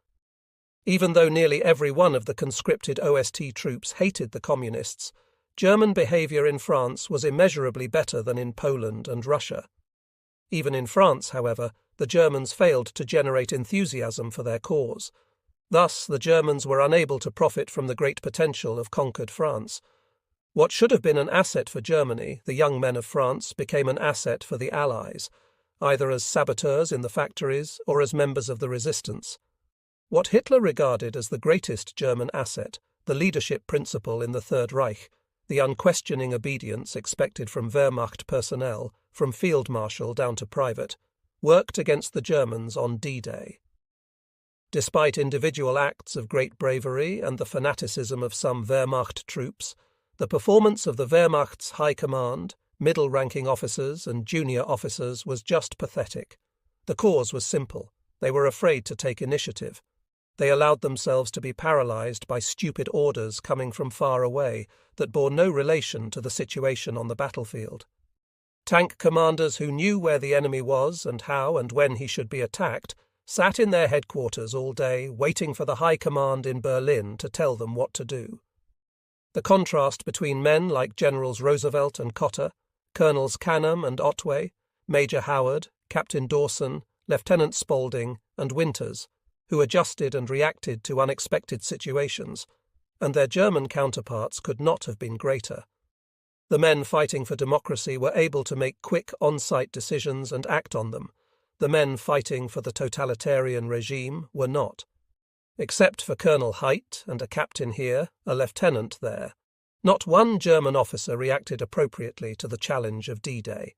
Even though nearly every one of the conscripted OST troops hated the Communists, German behaviour in France was immeasurably better than in Poland and Russia. Even in France, however, the Germans failed to generate enthusiasm for their cause. Thus, the Germans were unable to profit from the great potential of conquered France. What should have been an asset for Germany, the young men of France, became an asset for the Allies, either as saboteurs in the factories or as members of the resistance. What Hitler regarded as the greatest German asset, the leadership principle in the Third Reich, the unquestioning obedience expected from Wehrmacht personnel, from field marshal down to private, worked against the Germans on D-Day. Despite individual acts of great bravery and the fanaticism of some Wehrmacht troops, the performance of the Wehrmacht's high command, middle-ranking officers and junior officers was just pathetic. The cause was simple. They were afraid to take initiative. They allowed themselves to be paralyzed by stupid orders coming from far away that bore no relation to the situation on the battlefield. Tank commanders who knew where the enemy was and how and when he should be attacked sat in their headquarters all day waiting for the high command in Berlin to tell them what to do. The contrast between men like Generals Roosevelt and Cotter, Colonels Canham and Otway, Major Howard, Captain Dawson, Lieutenant Spaulding, and Winters, who adjusted and reacted to unexpected situations, and their German counterparts could not have been greater. The men fighting for democracy were able to make quick on-site decisions and act on them. The men fighting for the totalitarian regime were not. Except for Colonel Haidt and a captain here, a lieutenant there, not one German officer reacted appropriately to the challenge of D-Day.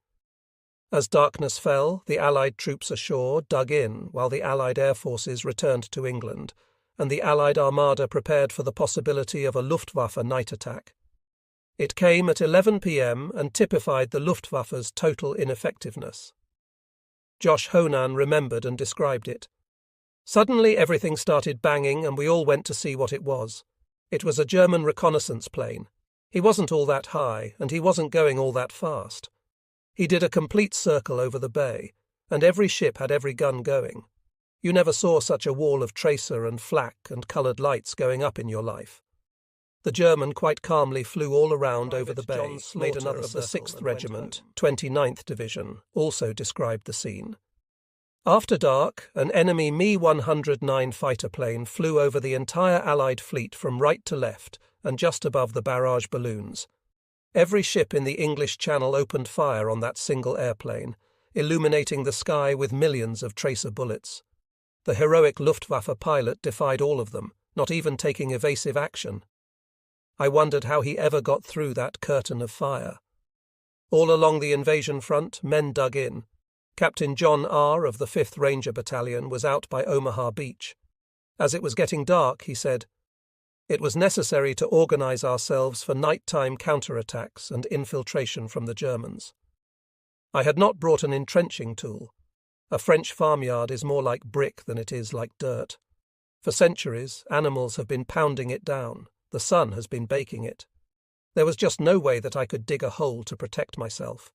As darkness fell, the Allied troops ashore dug in while the Allied air forces returned to England, and the Allied armada prepared for the possibility of a Luftwaffe night attack. It came at 11 p.m. and typified the Luftwaffe's total ineffectiveness. Josh Honan remembered and described it. Suddenly everything started banging and we all went to see what it was. It was a German reconnaissance plane. He wasn't all that high and he wasn't going all that fast. He did a complete circle over the bay, and every ship had every gun going. You never saw such a wall of tracer and flak and coloured lights going up in your life. The German quite calmly flew all around over the bay, made another of the 6th Regiment, 29th Division, also described the scene. After dark, an enemy Me-109 fighter plane flew over the entire Allied fleet from right to left and just above the barrage balloons. Every ship in the English Channel opened fire on that single airplane, illuminating the sky with millions of tracer bullets. The heroic Luftwaffe pilot defied all of them, not even taking evasive action. I wondered how he ever got through that curtain of fire. All along the invasion front, men dug in. Captain John R. of the 5th Ranger Battalion was out by Omaha Beach. As it was getting dark, he said, "It was necessary to organize ourselves for nighttime counterattacks and infiltration from the Germans. I had not brought an entrenching tool. A French farmyard is more like brick than it is like dirt. For centuries, animals have been pounding it down. The sun has been baking it. There was just no way that I could dig a hole to protect myself.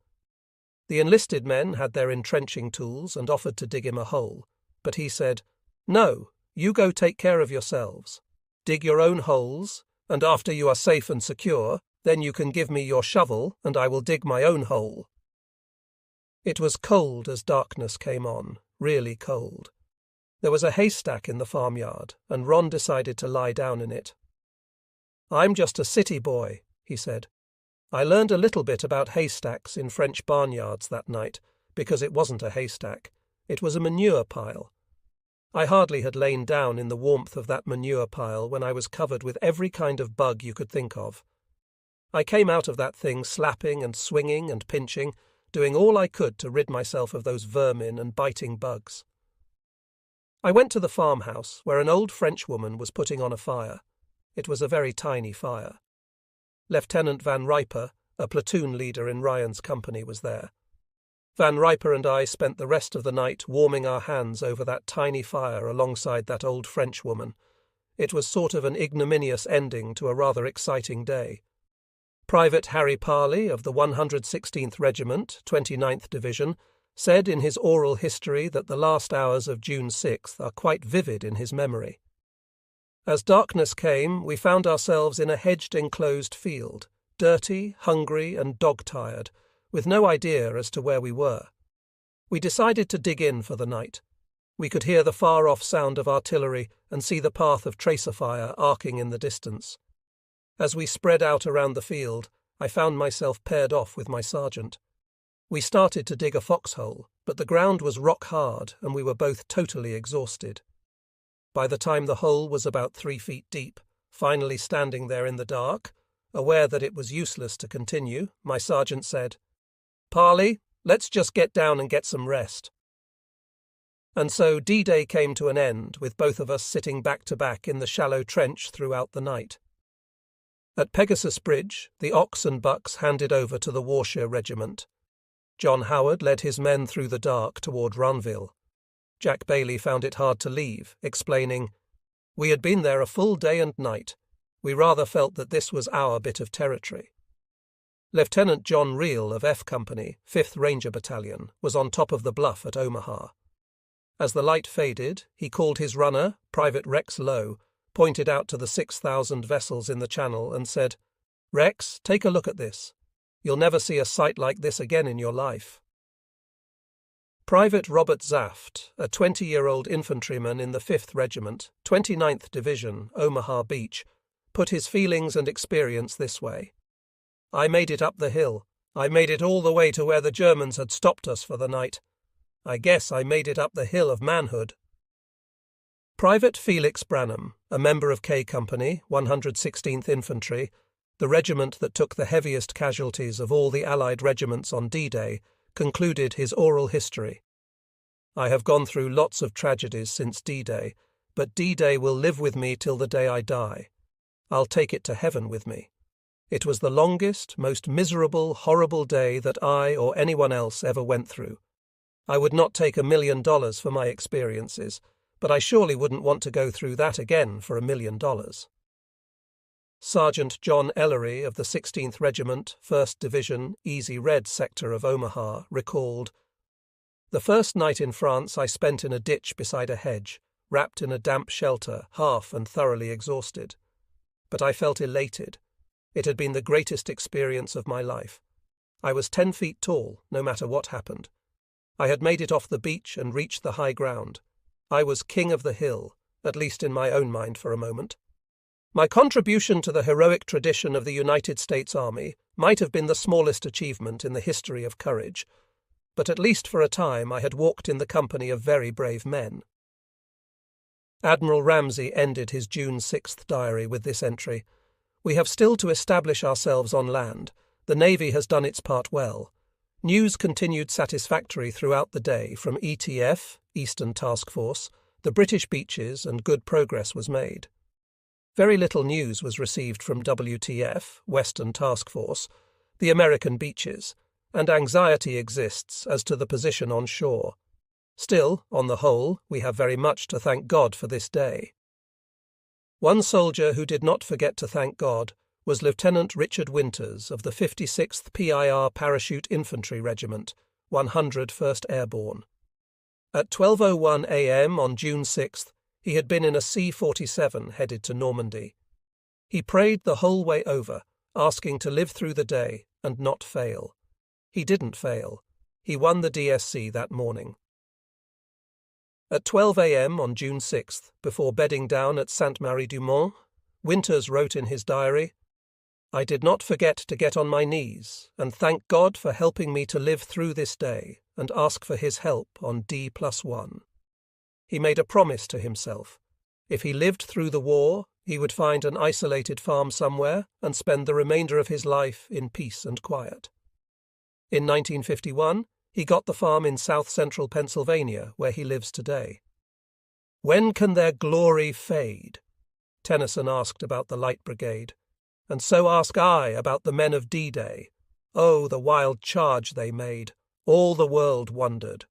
The enlisted men had their entrenching tools and offered to dig him a hole, but he said, 'No, you go take care of yourselves. Dig your own holes, and after you are safe and secure, then you can give me your shovel and I will dig my own hole.' It was cold as darkness came on, really cold. There was a haystack in the farmyard, and Ron decided to lie down in it. 'I'm just a city boy,' he said. I learned a little bit about haystacks in French barnyards that night, because it wasn't a haystack. It was a manure pile. I hardly had lain down in the warmth of that manure pile when I was covered with every kind of bug you could think of. I came out of that thing slapping and swinging and pinching, doing all I could to rid myself of those vermin and biting bugs. I went to the farmhouse, where an old French woman was putting on a fire. It was a very tiny fire. Lieutenant Van Riper, a platoon leader in Ryan's company, was there. Van Riper and I spent the rest of the night warming our hands over that tiny fire alongside that old French woman. It was sort of an ignominious ending to a rather exciting day. Private Harry Parley of the 116th Regiment, 29th Division, said in his oral history that the last hours of June 6th are quite vivid in his memory. As darkness came, we found ourselves in a hedged enclosed field, dirty, hungry, and dog-tired, with no idea as to where we were. We decided to dig in for the night. We could hear the far-off sound of artillery and see the path of tracer fire arcing in the distance. As we spread out around the field, I found myself paired off with my sergeant. We started to dig a foxhole, but the ground was rock-hard and we were both totally exhausted. By the time the hole was about 3 feet deep, finally standing there in the dark, aware that it was useless to continue, my sergeant said, "Parley, let's just get down and get some rest." And so D-Day came to an end, with both of us sitting back to back in the shallow trench throughout the night. At Pegasus Bridge, the Ox and Bucks handed over to the Warshire Regiment. John Howard led his men through the dark toward Runville. Jack Bailey found it hard to leave, explaining, "We had been there a full day and night. We rather felt that this was our bit of territory." Lieutenant John Reel of F Company, 5th Ranger Battalion, was on top of the bluff at Omaha. As the light faded, he called his runner, Private Rex Lowe, pointed out to the 6,000 vessels in the channel and said, "Rex, take a look at this. You'll never see a sight like this again in your life." Private Robert Zaft, a 20-year-old infantryman in the 5th Regiment, 29th Division, Omaha Beach, put his feelings and experience this way. "I made it up the hill. I made it all the way to where the Germans had stopped us for the night. I guess I made it up the hill of manhood." Private Felix Branham, a member of K Company, 116th Infantry, the regiment that took the heaviest casualties of all the Allied regiments on D-Day, concluded his oral history. "I have gone through lots of tragedies since D-Day, but D-Day will live with me till the day I die. I'll take it to heaven with me. It was the longest, most miserable, horrible day that I or anyone else ever went through. I would not take $1 million for my experiences, but I surely wouldn't want to go through that again for $1 million. Sergeant John Ellery of the 16th Regiment, 1st Division, Easy Red sector of Omaha, recalled, "The first night in France I spent in a ditch beside a hedge, wrapped in a damp shelter, half and thoroughly exhausted. But I felt elated. It had been the greatest experience of my life. I was 10 feet tall, no matter what happened. I had made it off the beach and reached the high ground. I was king of the hill, at least in my own mind for a moment. My contribution to the heroic tradition of the United States Army might have been the smallest achievement in the history of courage, but at least for a time I had walked in the company of very brave men. Admiral Ramsay ended his June 6th diary with this entry: "We have still to establish ourselves on land. The Navy has done its part well. News continued satisfactory throughout the day from ETF, Eastern Task Force, the British beaches, and good progress was made. Very little news was received from WTF, Western Task Force, the American beaches, and anxiety exists as to the position on shore. Still, on the whole, we have very much to thank God for this day." One soldier who did not forget to thank God was Lieutenant Richard Winters of the 56th PIR Parachute Infantry Regiment, 101st Airborne. At 12:01 a.m. on June 6th, he had been in a C-47 headed to Normandy. He prayed the whole way over, asking to live through the day and not fail. He didn't fail. He won the DSC that morning. At 12 a.m. on June 6th, before bedding down at Sainte-Marie-du-Mont, Winters wrote in his diary, "I did not forget to get on my knees and thank God for helping me to live through this day and ask for his help on D+1. He made a promise to himself. If he lived through the war, he would find an isolated farm somewhere and spend the remainder of his life in peace and quiet." In 1951, he got the farm in south-central Pennsylvania, where he lives today. "When can their glory fade?" Tennyson asked about the Light Brigade. And so ask I about the men of D-Day. Oh, the wild charge they made! All the world wondered.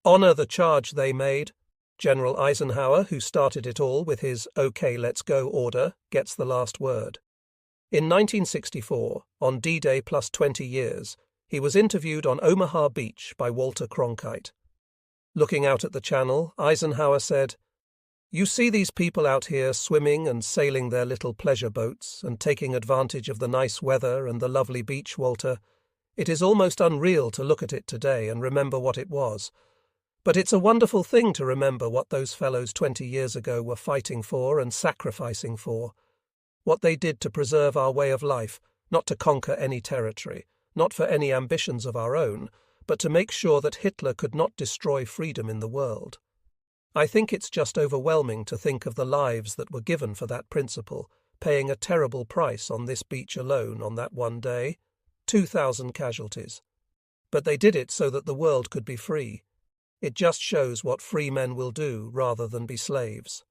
Honor the charge they made. General Eisenhower, who started it all with his "OK, let's go" order, gets the last word. In 1964, on D-Day plus 20 years, he was interviewed on Omaha Beach by Walter Cronkite. Looking out at the channel, Eisenhower said, "You see these people out here swimming and sailing their little pleasure boats and taking advantage of the nice weather and the lovely beach, Walter. It is almost unreal to look at it today and remember what it was. But it's a wonderful thing to remember what those fellows 20 years ago were fighting for and sacrificing for. What they did to preserve our way of life, not to conquer any territory, not for any ambitions of our own, but to make sure that Hitler could not destroy freedom in the world. I think it's just overwhelming to think of the lives that were given for that principle, paying a terrible price on this beach alone on that one day, 2,000 casualties. But they did it so that the world could be free. It just shows what free men will do rather than be slaves.